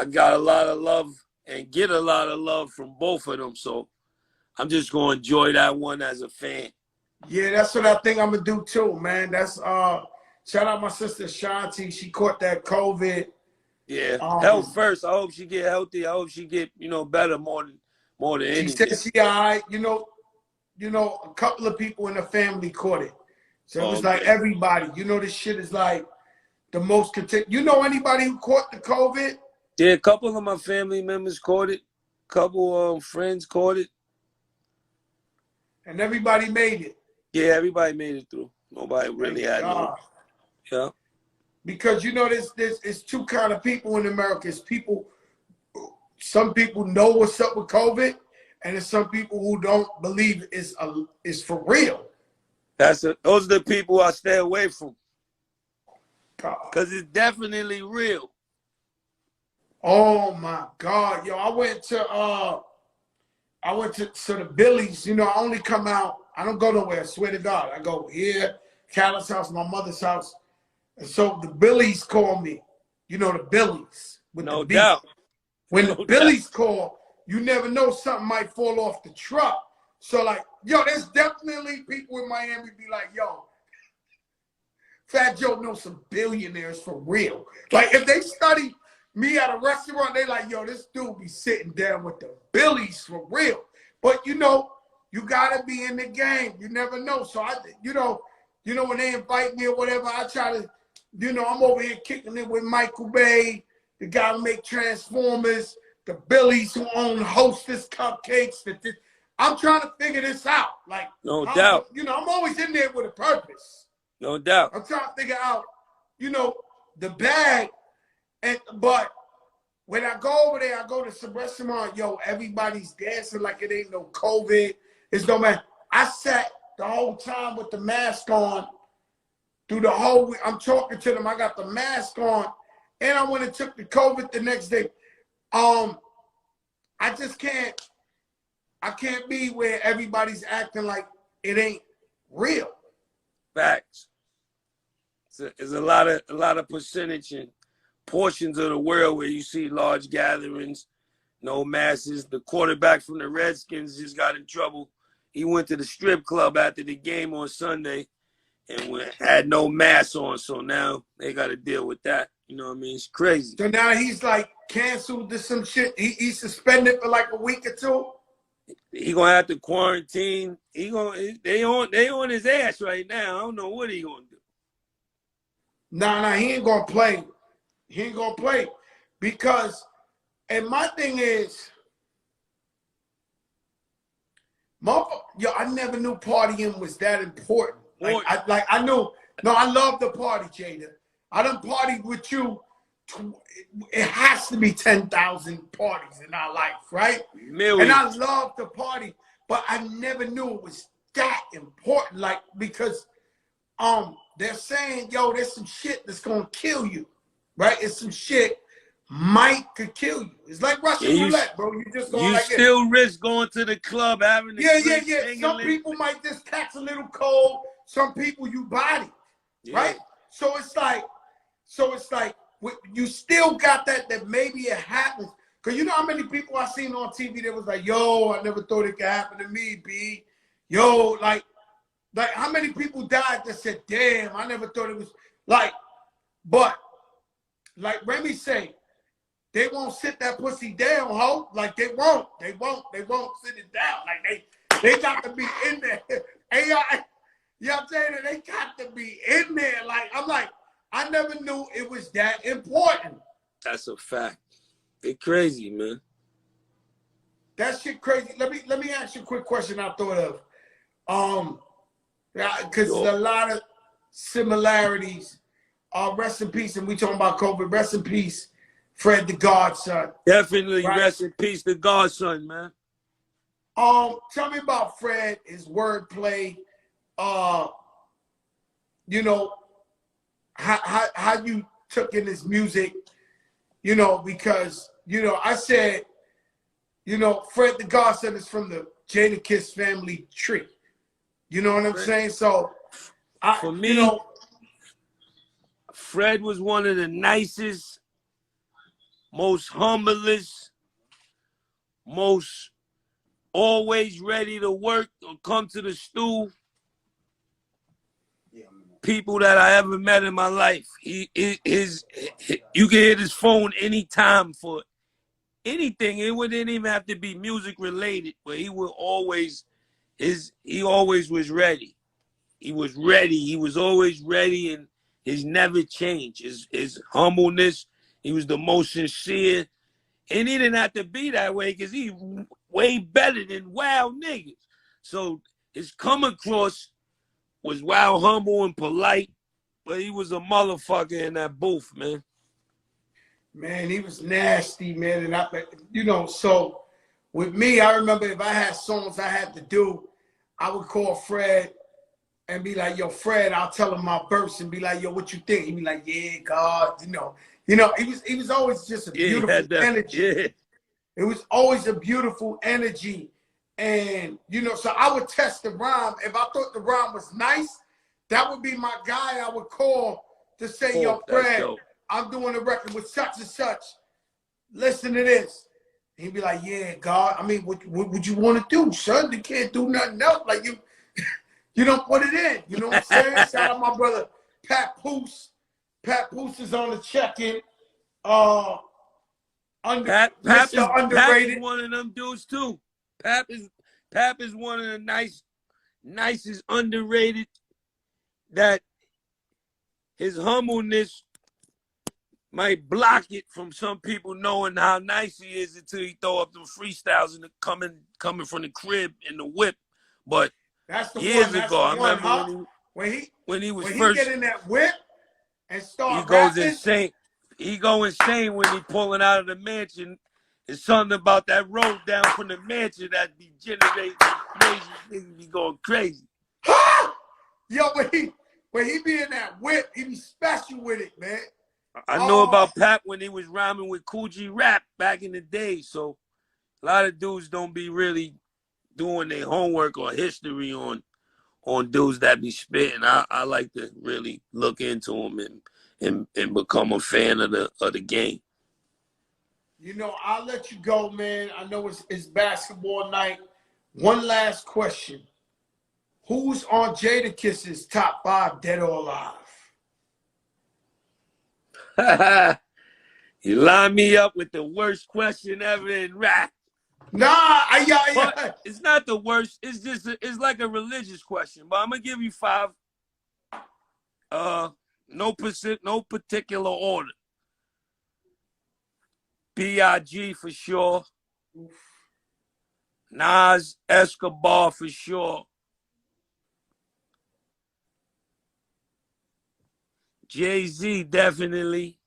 [SPEAKER 5] got a lot of love and get a lot of love from both of them. So I'm just going to enjoy that one as a fan.
[SPEAKER 1] Yeah, that's what I think I'm going to do too, man. That's shout out my sister Shanti. She caught that COVID.
[SPEAKER 5] Yeah, health first. I hope she get healthy. I hope she get, better more than anything.
[SPEAKER 1] She said she all right. You know, a couple of people in the family caught it. So it was like everybody. You know, this shit is like the most You know anybody who caught the COVID?
[SPEAKER 5] Yeah, a couple of my family members caught it. A couple friends caught it.
[SPEAKER 1] And everybody made it.
[SPEAKER 5] Yeah, everybody made it through. Nobody really had no. Yeah.
[SPEAKER 1] Because you know, there's two kind of people in America. It's people, some people know what's up with COVID, and there's some people who don't believe it's for real.
[SPEAKER 5] Those are the people I stay away from. Because it's definitely real.
[SPEAKER 1] Oh my God, yo! I went to the Billies. You know, I only come out. I don't go nowhere. I swear to God, I go here, Callum's house, my mother's house, and so the Billies call me. You know, the Billies. With
[SPEAKER 5] no
[SPEAKER 1] the
[SPEAKER 5] doubt.
[SPEAKER 1] When the Billies call, you never know, something might fall off the truck. So like, yo, there's definitely people in Miami be like, yo, Fat Joe knows some billionaires for real. Like, if they study me at a restaurant, they like, yo, this dude be sitting down with the billies for real. But, you know, you got to be in the game. You never know. So, you know, when they invite me or whatever, I try to, you know, I'm over here kicking it with Michael Bay, the guy who make Transformers, the Billies who own Hostess Cupcakes. I'm trying to figure this out. Like,
[SPEAKER 5] No doubt.
[SPEAKER 1] You know, I'm always in there with a purpose.
[SPEAKER 5] No doubt.
[SPEAKER 1] I'm trying to figure out, you know, the bag. But when I go over there, I go to some restaurant, yo, everybody's dancing like it ain't no COVID. It's no man. I sat the whole time with the mask on through the whole week. I'm talking to them. I got the mask on. And I went and took the COVID the next day. I just can't. I can't be where everybody's acting like it ain't real.
[SPEAKER 5] Facts. There's a lot of percentage and portions of the world where you see large gatherings, no masses. The quarterback from the Redskins just got in trouble. He went to the strip club after the game on Sunday and had no mask on. So now they got to deal with that. You know what I mean? It's crazy.
[SPEAKER 1] So now he's like canceled to some shit. He's suspended for like a week or two.
[SPEAKER 5] He gonna have to quarantine. They on his ass right now. I don't know what he gonna do.
[SPEAKER 1] Nah, he ain't gonna play. He ain't gonna play because, and my thing is, I never knew partying was that important. Like I knew. No, I love the party, Jada. I done partied with you. It has to be 10,000 parties in our life, right?
[SPEAKER 5] Millions.
[SPEAKER 1] And I love the party, but I never knew it was that important. Like, because they're saying, yo, there's some shit that's gonna kill you, right? It's some shit could kill you. It's like Russian roulette, bro. You just going like
[SPEAKER 5] still risk going to the club, having the
[SPEAKER 1] yeah. Some people might just catch a little cold. Some people you body, right? So it's like you still got that maybe it happens. Because you know how many people I seen on TV that was like, yo, I never thought it could happen to me, B. Yo, like how many people died that said, damn, I never thought it was like, but like Remy say, they won't sit that pussy down, ho. Like they won't sit it down. Like they got to be in there. AI, you know what I'm saying? They got to be in there. Like, I'm like, I never knew it was that important.
[SPEAKER 5] That's a fact. They crazy, man.
[SPEAKER 1] That shit crazy. Let me ask you a quick question I thought of. Because there's a lot of similarities. Rest in peace, and we talking about COVID. Rest in peace, Fred the Godson.
[SPEAKER 5] Definitely
[SPEAKER 1] right? Rest
[SPEAKER 5] in peace, the Godson, man.
[SPEAKER 1] Tell me about Fred, his wordplay. You know, how you took in his music, you know, because, you know, I said, you know, Fred the Godson is from the Jadakiss family tree. You know what I'm saying? So,
[SPEAKER 5] for me,
[SPEAKER 1] you know,
[SPEAKER 5] Fred was one of the nicest, most humblest, most always ready to work or come to the stool people that I ever met in my life. You can hit his phone anytime for anything. It wouldn't even have to be music related, but he always was ready. He was ready. He was always ready, and his never changed. His humbleness. He was the most sincere, and he didn't have to be that way because he way better than wild niggas. So his come across was wild, humble, and polite, but he was a motherfucker in that booth, man.
[SPEAKER 1] Man, he was nasty, man. And you know, so with me, I remember if I had songs I had to do, I would call Fred and be like, yo, Fred, I'll tell him my verse and be like, yo, what you think? He'd be like, yeah, God, you know, he was always just a beautiful energy.
[SPEAKER 5] Yeah.
[SPEAKER 1] It was always a beautiful energy. And, you know, so I would test the rhyme. If I thought the rhyme was nice, that would be my guy I would call to say, yo, Fred, I'm doing a record with such and such. Listen to this. And he'd be like, yeah, God, I mean, what would you want to do, son? You can't do nothing else. Like, you don't put it in. You know what I'm saying? Shout out my brother Pat Poose. Pat Poose is on the check-in.
[SPEAKER 5] Pap
[SPEAKER 1] Mr.
[SPEAKER 5] is
[SPEAKER 1] Underrated.
[SPEAKER 5] one of them dudes too. Pap is one of the nicest underrated. That his humbleness might block it from some people knowing how nice he is until he throw up them freestyles and coming from the crib in the whip. But
[SPEAKER 1] That's the
[SPEAKER 5] years
[SPEAKER 1] one. That's
[SPEAKER 5] ago,
[SPEAKER 1] the
[SPEAKER 5] I
[SPEAKER 1] one,
[SPEAKER 5] remember
[SPEAKER 1] huh?
[SPEAKER 5] when he was
[SPEAKER 1] When he
[SPEAKER 5] first,
[SPEAKER 1] get in that whip and
[SPEAKER 5] he
[SPEAKER 1] start
[SPEAKER 5] goes
[SPEAKER 1] rapping.
[SPEAKER 5] insane. He go insane when he pulling out of the mansion. It's something about that road down from the mansion that be generating crazy. Niggas be going crazy.
[SPEAKER 1] Yo, when he be in that whip, he be special with it, man.
[SPEAKER 5] I know about Pap when he was rhyming with Kool G Rap back in the day. So a lot of dudes don't be really doing their homework or history on dudes that be spitting. I like to really look into them and become a fan of the game.
[SPEAKER 1] You know, I'll let you go, man. I know it's basketball night. One last question. Who's on Jadakiss's top 5 dead or alive?
[SPEAKER 5] You line me up with the worst question ever in rap.
[SPEAKER 1] Nah,
[SPEAKER 5] But it's not the worst. It's just it's like a religious question. But I'm gonna give you 5. No particular order. B.I.G. for sure. Nas, Escobar for sure. Jay-Z definitely.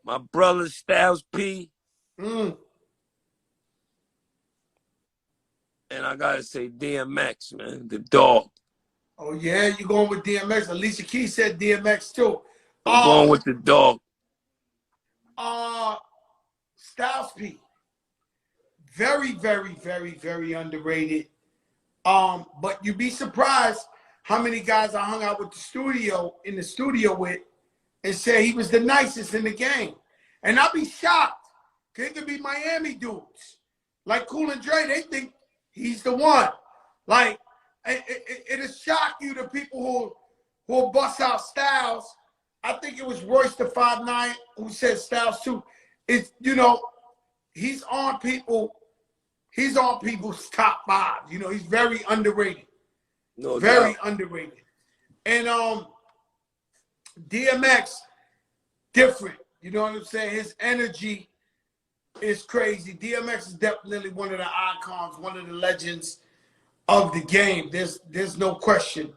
[SPEAKER 5] My brother Styles P.
[SPEAKER 1] Mm.
[SPEAKER 5] And I gotta say DMX, man, the dog.
[SPEAKER 1] Oh yeah, you going with DMX? Alicia Keys said DMX too.
[SPEAKER 5] I'm going with the dog.
[SPEAKER 1] Styles P. Very, very, very, very underrated. But you'd be surprised how many guys I hung out with in the studio with and said he was the nicest in the game. And I'd be shocked. It could be Miami dudes. Like Cool and Dre, they think he's the one. Like, it'll shock you, the people who will bust out Styles. I think it was Royce the 5'9" who said Styles too. It's, you know, he's on people's top 5. You know, he's very underrated.
[SPEAKER 5] No
[SPEAKER 1] very
[SPEAKER 5] doubt.
[SPEAKER 1] underrated. And DMX, different. You know what I'm saying? His energy is crazy. DMX is definitely one of the icons, one of the legends of the game. There's no question.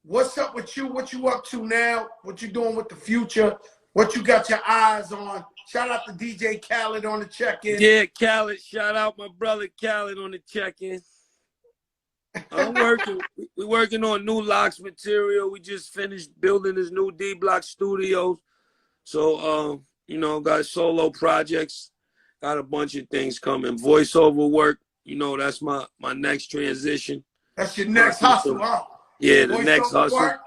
[SPEAKER 1] What's up with you? What you up to now? What you doing with the future? What you got your eyes on? Shout out to DJ Khaled on the check-in.
[SPEAKER 5] Yeah, Khaled. Shout out my brother Khaled on the check-in. I'm working. We're working on new Locks material. We just finished building this new D Block studio. So, you know, got solo projects. Got a bunch of things coming. Voiceover work. You know, that's my next transition.
[SPEAKER 1] That's your next hustle, huh?
[SPEAKER 5] Yeah, the next
[SPEAKER 1] Voiceover
[SPEAKER 5] hustle.
[SPEAKER 1] work?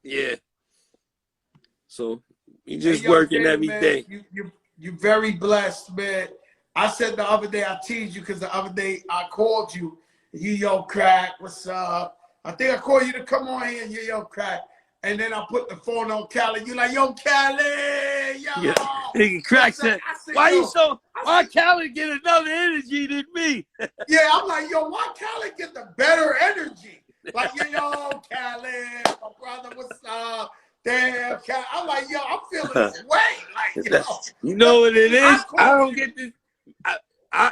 [SPEAKER 5] Yeah. So you just working every day.
[SPEAKER 1] You're very blessed, man. I said the other day, I teased you because the other day I called you. Yo, Crack, what's up? I think I called you to come on here and yo, Crack. And then I put the phone on Khaled. You like, yo, Khaled, yo.
[SPEAKER 5] Yeah. Nigga, Crack said, why Khaled get another energy than me?
[SPEAKER 1] Yeah, I'm like, yo, why Khaled get the better energy? Like, yo, Khaled, my brother, what's up? Damn, Khaled. I'm like, yo, I'm feeling this way. Like, yo.
[SPEAKER 5] You know what it is? I don't
[SPEAKER 1] you.
[SPEAKER 5] get this.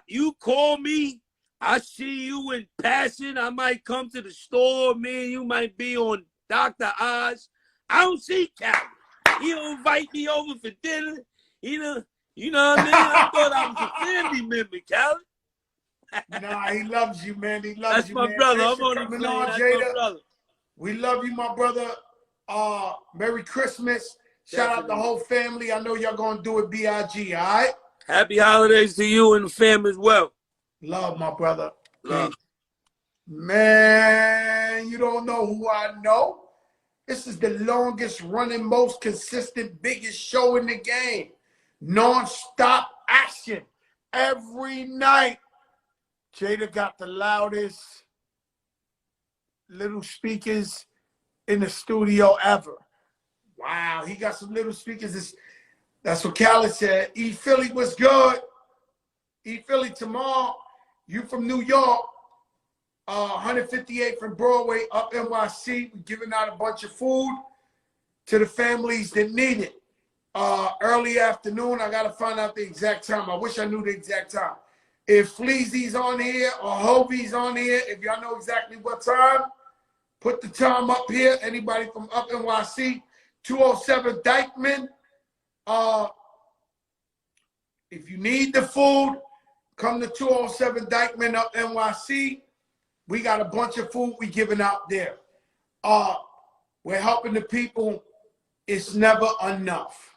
[SPEAKER 5] You call me. I see you in passing. I might come to the store. Me and you might be on Dr. Oz. I don't see Khaled. He don't invite me over for dinner. You know what I mean? I thought I was a family member, Khaled.
[SPEAKER 1] Nah, he loves you, man. He loves
[SPEAKER 5] That's
[SPEAKER 1] you,
[SPEAKER 5] my
[SPEAKER 1] man.
[SPEAKER 5] brother.
[SPEAKER 1] Thanks
[SPEAKER 5] I'm on the
[SPEAKER 1] for coming
[SPEAKER 5] plane.
[SPEAKER 1] on,
[SPEAKER 5] That's
[SPEAKER 1] Jada.
[SPEAKER 5] my brother.
[SPEAKER 1] We love you, my brother. Merry Christmas. Shout out the whole family. I know y'all gonna do it BIG, all right?
[SPEAKER 5] Happy holidays to you and the fam as well.
[SPEAKER 1] Love, my brother.
[SPEAKER 5] Love.
[SPEAKER 1] Man, you don't know who I know. This is the longest running, most consistent, biggest show in the game. Non-stop action every night. Jada got the loudest little speakers in the studio ever. Wow, he got some little speakers. That's what Khaled said. E Philly was good. E Philly tomorrow. You from New York. 158 from Broadway up NYC. We're giving out a bunch of food to the families that need it. Early afternoon. I got to find out the exact time. I wish I knew the exact time. If Fleazy's on here or Hovey's on here, if y'all know exactly what time, put the time up here. Anybody from up NYC, 207 Dykeman. If you need the food, come to 207 Dykeman up NYC. We got a bunch of food we giving out there. We're helping the people. It's never enough.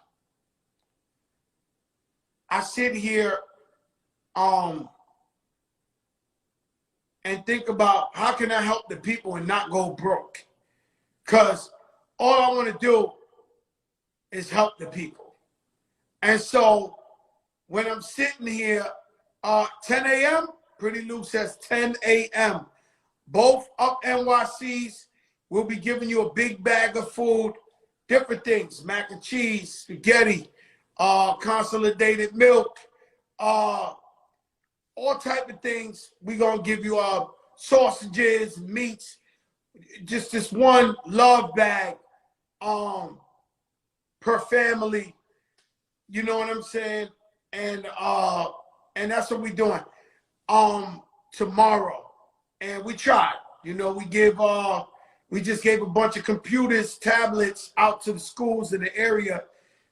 [SPEAKER 1] I sit here and think about how can I help the people and not go broke? Because all I want to do is help the people. And so when I'm sitting here, 10 a.m., Pretty Lou says 10 a.m. Both up NYCs will be giving you a big bag of food, different things, mac and cheese, spaghetti, consolidated milk, all type of things. We're going to give you sausages, meats, just this one love bag per family. You know what I'm saying? And that's what we're doing tomorrow. And we tried. You know, we just gave a bunch of computers, tablets out to the schools in the area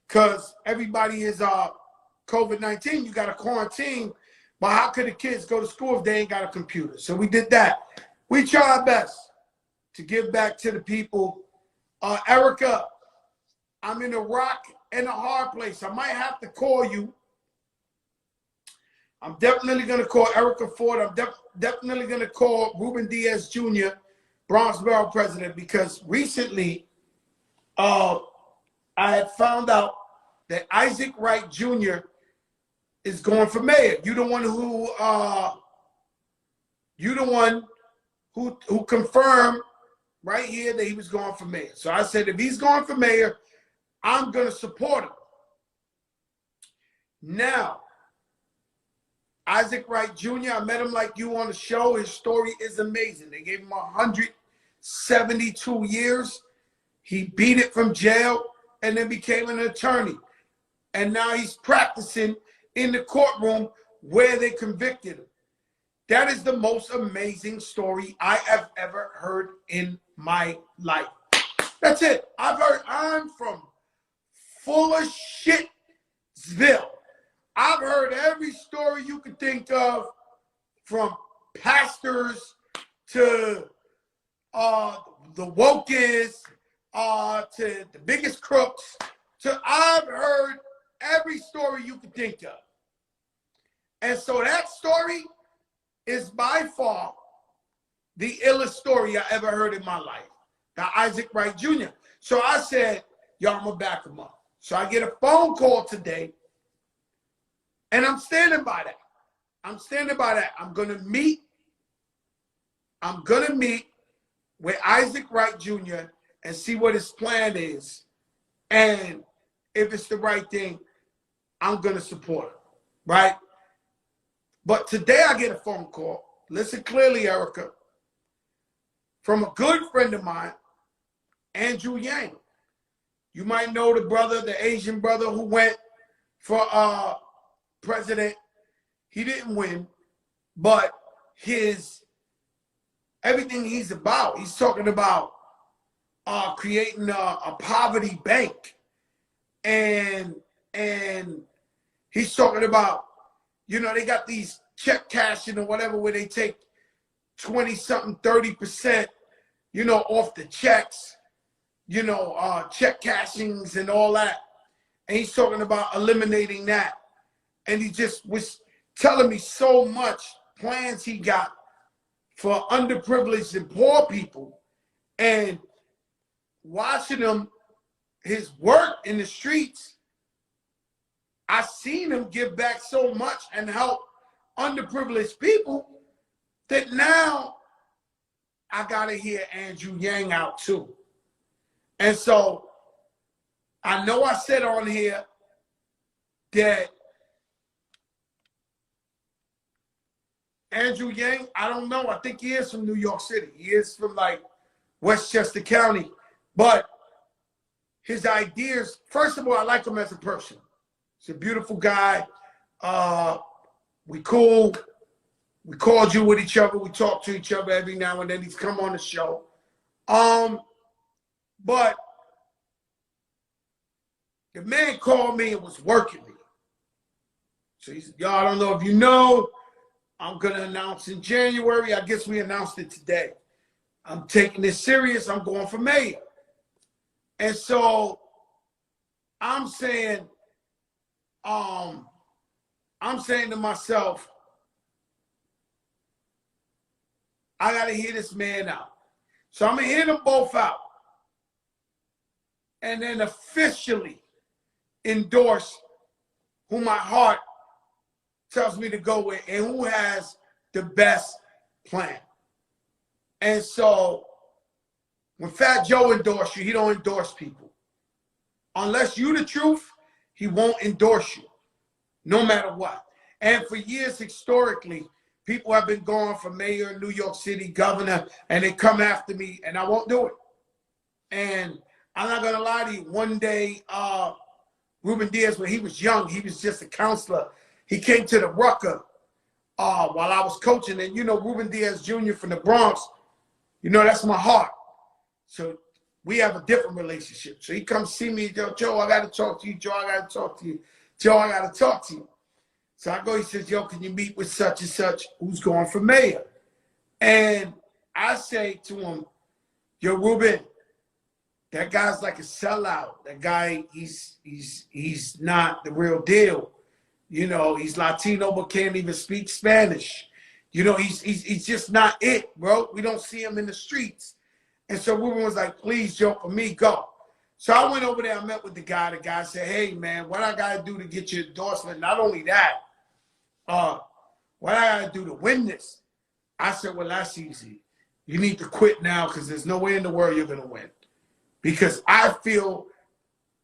[SPEAKER 1] because everybody is COVID-19. You got to quarantine. But how could the kids go to school if they ain't got a computer? So we did that. We try our best to give back to the people. Erica, I'm in a rock and a hard place. I might have to call you. I'm definitely going to call Erica Ford. I'm definitely going to call Ruben Diaz Jr., Bronx Borough president, because recently I had found out that Isaac Wright Jr. is going for mayor. You're the one who confirmed right here that he was going for mayor. So I said, if he's going for mayor, I'm going to support him. Now, Isaac Wright Jr., I met him like you on the show. His story is amazing. They gave him 172 years. He beat it from jail and then became an attorney. And now he's practicing in the courtroom where they convicted him. That is the most amazing story I have ever heard in my life. That's it. I'm from full of shitville. I've heard every story you could think of, from pastors to the wokest, to the biggest crooks. I've heard every story you could think of. And so that story is by far the illest story I ever heard in my life. Now, Isaac Wright Jr. So I said, yo, I'm going to back him up. So I get a phone call today. And I'm standing by that. I'm going to meet with Isaac Wright Jr. and see what his plan is. And if it's the right thing, I'm going to support him. Right? But today I get a phone call. Listen clearly, Erica. From a good friend of mine, Andrew Yang. You might know the brother, the Asian brother who went for president. He didn't win, but everything he's about, he's talking about creating a poverty bank, and he's talking about, you know, they got these check cashing or whatever where they take 20-something, 30%, you know, off the checks, you know, check cashings and all that. And he's talking about eliminating that. And he just was telling me so much plans he got for underprivileged and poor people. And watching him, his work in the streets, I seen him give back so much and help underprivileged people that now I got to hear Andrew Yang out too. And so I know I said on here that Andrew Yang, I don't know. I think he is from New York City. He is from like Westchester County. But his ideas, first of all, I like him as a person. He's a beautiful guy. We cool. We cordial with each other. We talk to each other every now and then. He's come on the show. But the man called me and was working me. So he said, y'all, I don't know if you know, I'm going to announce in January. I guess we announced it today. I'm taking this serious. I'm going for mayor. And so I'm saying to myself, I got to hear this man out. So I'm going to hear them both out. And then officially endorse who my heart tells me to go with and who has the best plan. And so when Fat Joe endorses you, he don't endorse people. Unless you the truth, he won't endorse you, no matter what. And for years, historically, people have been going for mayor in New York City, governor, and they come after me, and I won't do it. And I'm not going to lie to you. One day, Ruben Diaz, when he was young, he was just a counselor. He came to the Rucker while I was coaching. And, you know, Ruben Diaz Jr. from the Bronx, you know, that's my heart. So we have a different relationship. So he comes see me, Joe, I got to talk to you. Joe, I got to talk to you. Joe, I got to talk to you. So I go, he says, yo, can you meet with such and such who's going for mayor? And I say to him, yo, Ruben, that guy's like a sellout. That guy, he's not the real deal. You know, he's Latino but can't even speak Spanish. You know, he's just not it, bro. We don't see him in the streets. And so Ruben was like, please, Joe, for me, go. So I went over there, I met with the guy. The guy said, hey, man, what I got to do to get your endorsement? Not only that, what I got to do to win this? I said, well, that's easy. You need to quit now because there's no way in the world you're going to win. Because I feel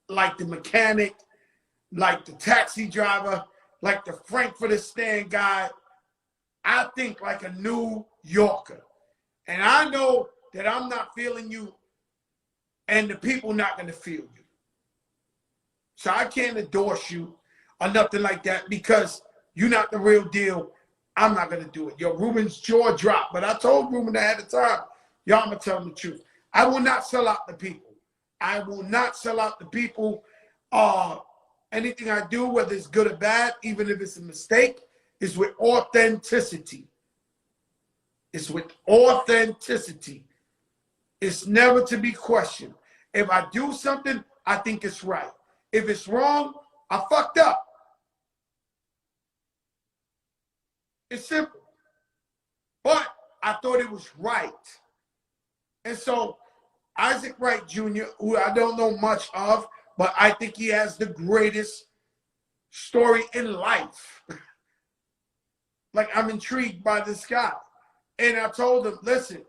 [SPEAKER 1] like the mechanic, like the taxi driver, like the Frankfurter stand guy. I think like a New Yorker. And I know that I'm not feeling you and the people not going to feel you. So I can't endorse you or nothing like that because you're not the real deal. I'm not going to do it. Yo, Ruben's jaw dropped. But I told Ruben ahead of time, y'all, I'm going to tell him the truth. I will not sell out the people. I will not sell out the people. Anything I do, whether it's good or bad, even if it's a mistake, is with authenticity. It's with authenticity. It's never to be questioned. If I do something, I think it's right. If it's wrong, I fucked up. It's simple. But I thought it was right. And so Isaac Wright Jr., who I don't know much of, but I think he has the greatest story in life. Like, I'm intrigued by this guy. And I told him, listen,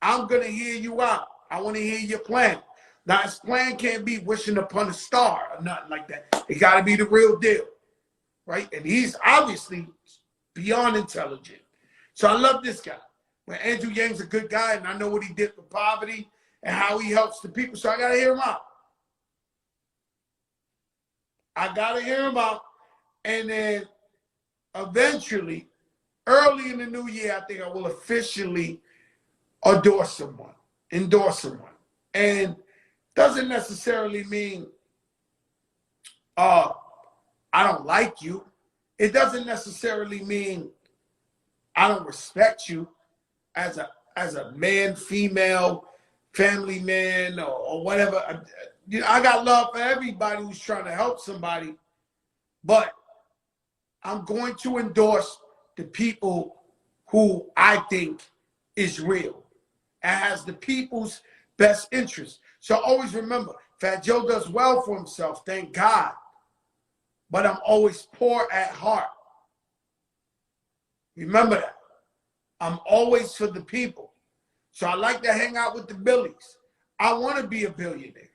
[SPEAKER 1] I'm going to hear you out. I want to hear your plan. Now, his plan can't be wishing upon a star or nothing like that. It got to be the real deal, right? And he's obviously beyond intelligent. So I love this guy. But Andrew Yang's a good guy, and I know what he did for poverty and how he helps the people. So I got to hear him out. I got to hear him out. And then eventually, early in the new year, I think I will officially endorse someone. And doesn't necessarily mean I don't like you. It doesn't necessarily mean I don't respect you as a man, female, family man, or whatever. You know, I got love for everybody who's trying to help somebody, but I'm going to endorse the people who I think is real and has the people's best interest. So always remember, Fat Joe does well for himself, thank God. But I'm always poor at heart. Remember that. I'm always for the people. So I like to hang out with the Billies. I want to be a billionaire.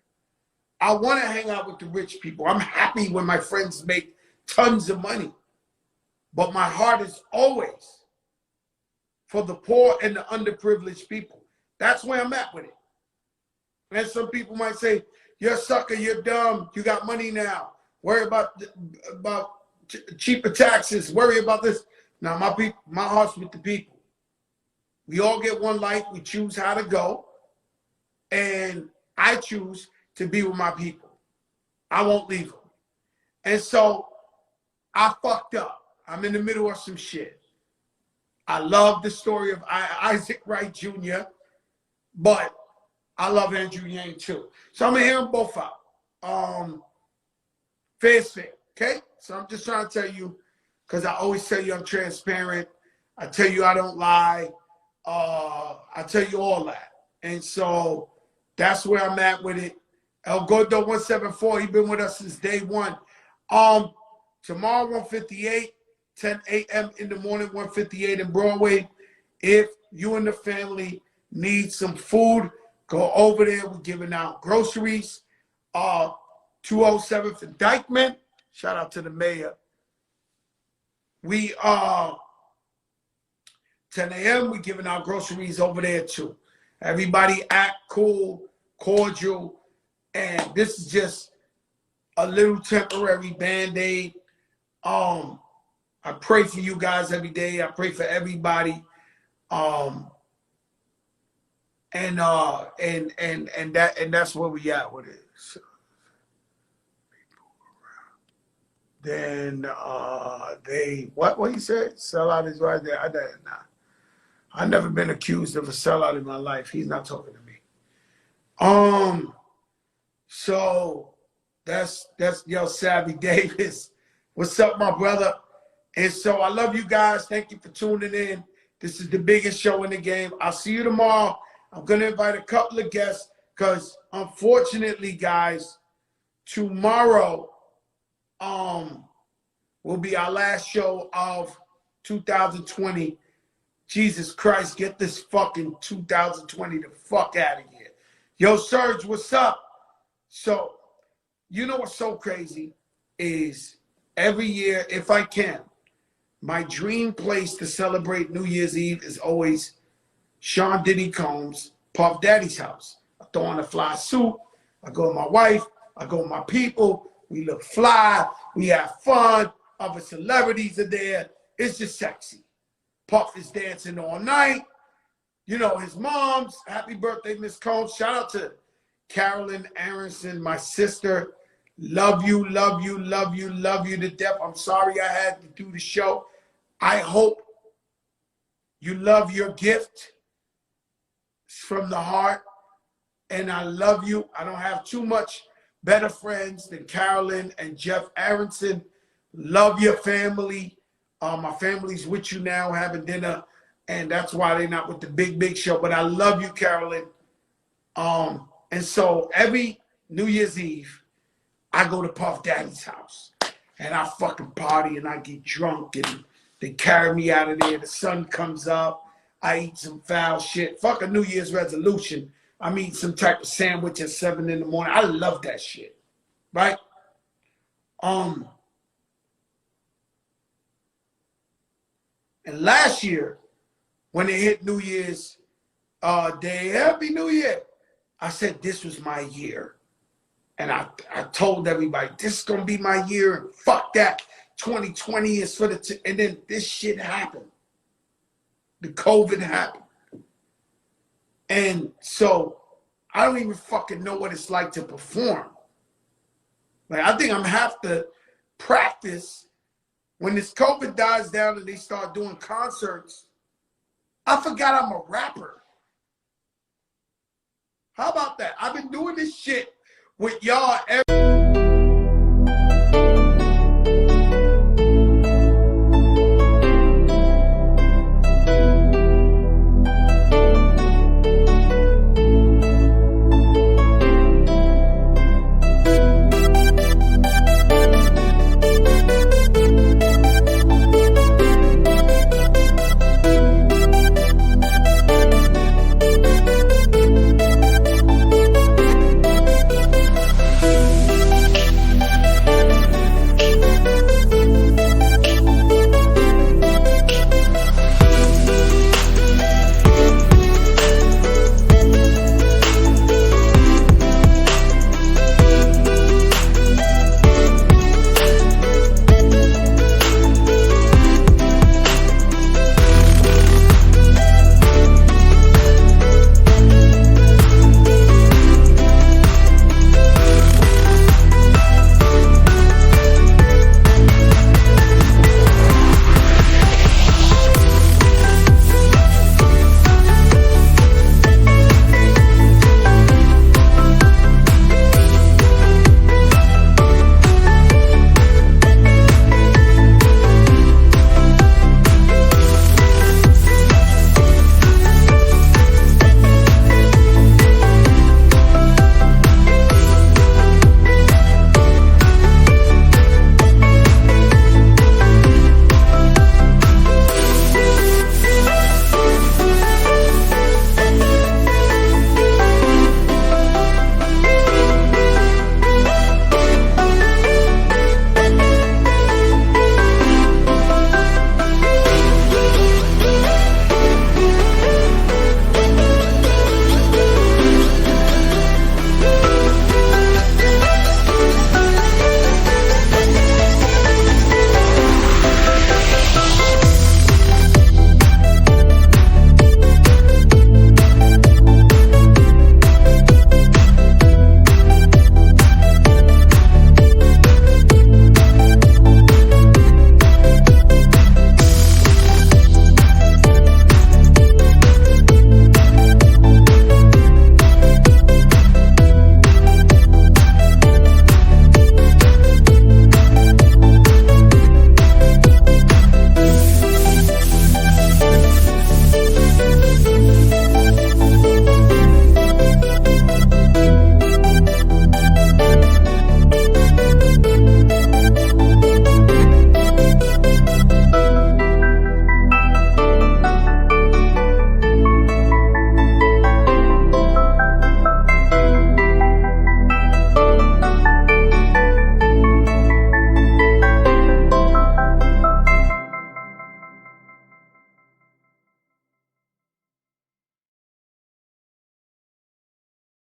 [SPEAKER 1] I want to hang out with the rich people. I'm happy when my friends make tons of money. But my heart is always for the poor and the underprivileged people. That's where I'm at with it. And some people might say, you're a sucker, you're dumb, you got money now. Worry about cheaper taxes, worry about this. Now, my heart's with the people. We all get one life. We choose how to go. And I choose to be with my people. I won't leave them. And so I fucked up. I'm in the middle of some shit. I love the story of Isaac Wright Jr., but I love Andrew Yang too. So I'm going to hear them both out. Fair's fair, okay? So I'm just trying to tell you, because I always tell you I'm transparent. I tell you I don't lie. I tell you all that. And so that's where I'm at with it. El Gordo 174, he's been with us since day one. Tomorrow, 158, 10 a.m. in the morning, 158 in Broadway. If you and the family need some food, go over there. We're giving out groceries. 207th and Dykeman. Shout out to the mayor. We 10 a.m. We're giving out groceries over there too. Everybody act cool, cordial, and this is just a little temporary Band-Aid. I pray for you guys every day. I pray for everybody. And that's where we at with it. So, then what he said? Sellout is right there. I never been accused of a sellout in my life. He's not talking to me. So that's Yo Savvy Davis. What's up, my brother? And so I love you guys. Thank you for tuning in. This is the biggest show in the game. I'll see you tomorrow. I'm gonna invite a couple of guests because unfortunately, guys, tomorrow will be our last show of 2020. Jesus Christ, get this fucking 2020 the fuck out of here. Yo, Serge, what's up? So, you know what's so crazy is every year, if I can, my dream place to celebrate New Year's Eve is always Sean Diddy Combs' Puff Daddy's house. I throw on a fly suit. I go with my wife. I go with my people. We look fly. We have fun. Other celebrities are there. It's just sexy. Puff is dancing all night. You know, his mom's. Happy birthday, Miss Combs. Shout out to Carolyn Aronson, my sister. Love you, love you, love you, love you to death. I'm sorry I had to do the show. I hope you love your gift. It's from the heart. And I love you. I don't have too much better friends than Carolyn and Jeff Aronson. Love your family. My family's with you now having dinner. And that's why they're not with the big show. But I love you, Carolyn. And so every New Year's Eve, I go to Puff Daddy's house. And I fucking party and I get drunk and they carry me out of there. The sun comes up. I eat some foul shit. Fuck a New Year's resolution. I'm eating some type of sandwich at 7 in the morning. I love that shit. Right? And last year, when it hit New Year's Day, Happy New Year, I said this was my year. And I told everybody, this is going to be my year. Fuck that. 2020 is for the... And then this shit happened. The COVID happened. And so I don't even fucking know what it's like to perform. Like, I think I'm have to practice. When this COVID dies down and they start doing concerts, I forgot I'm a rapper. How about that? I've been doing this shit with y'all every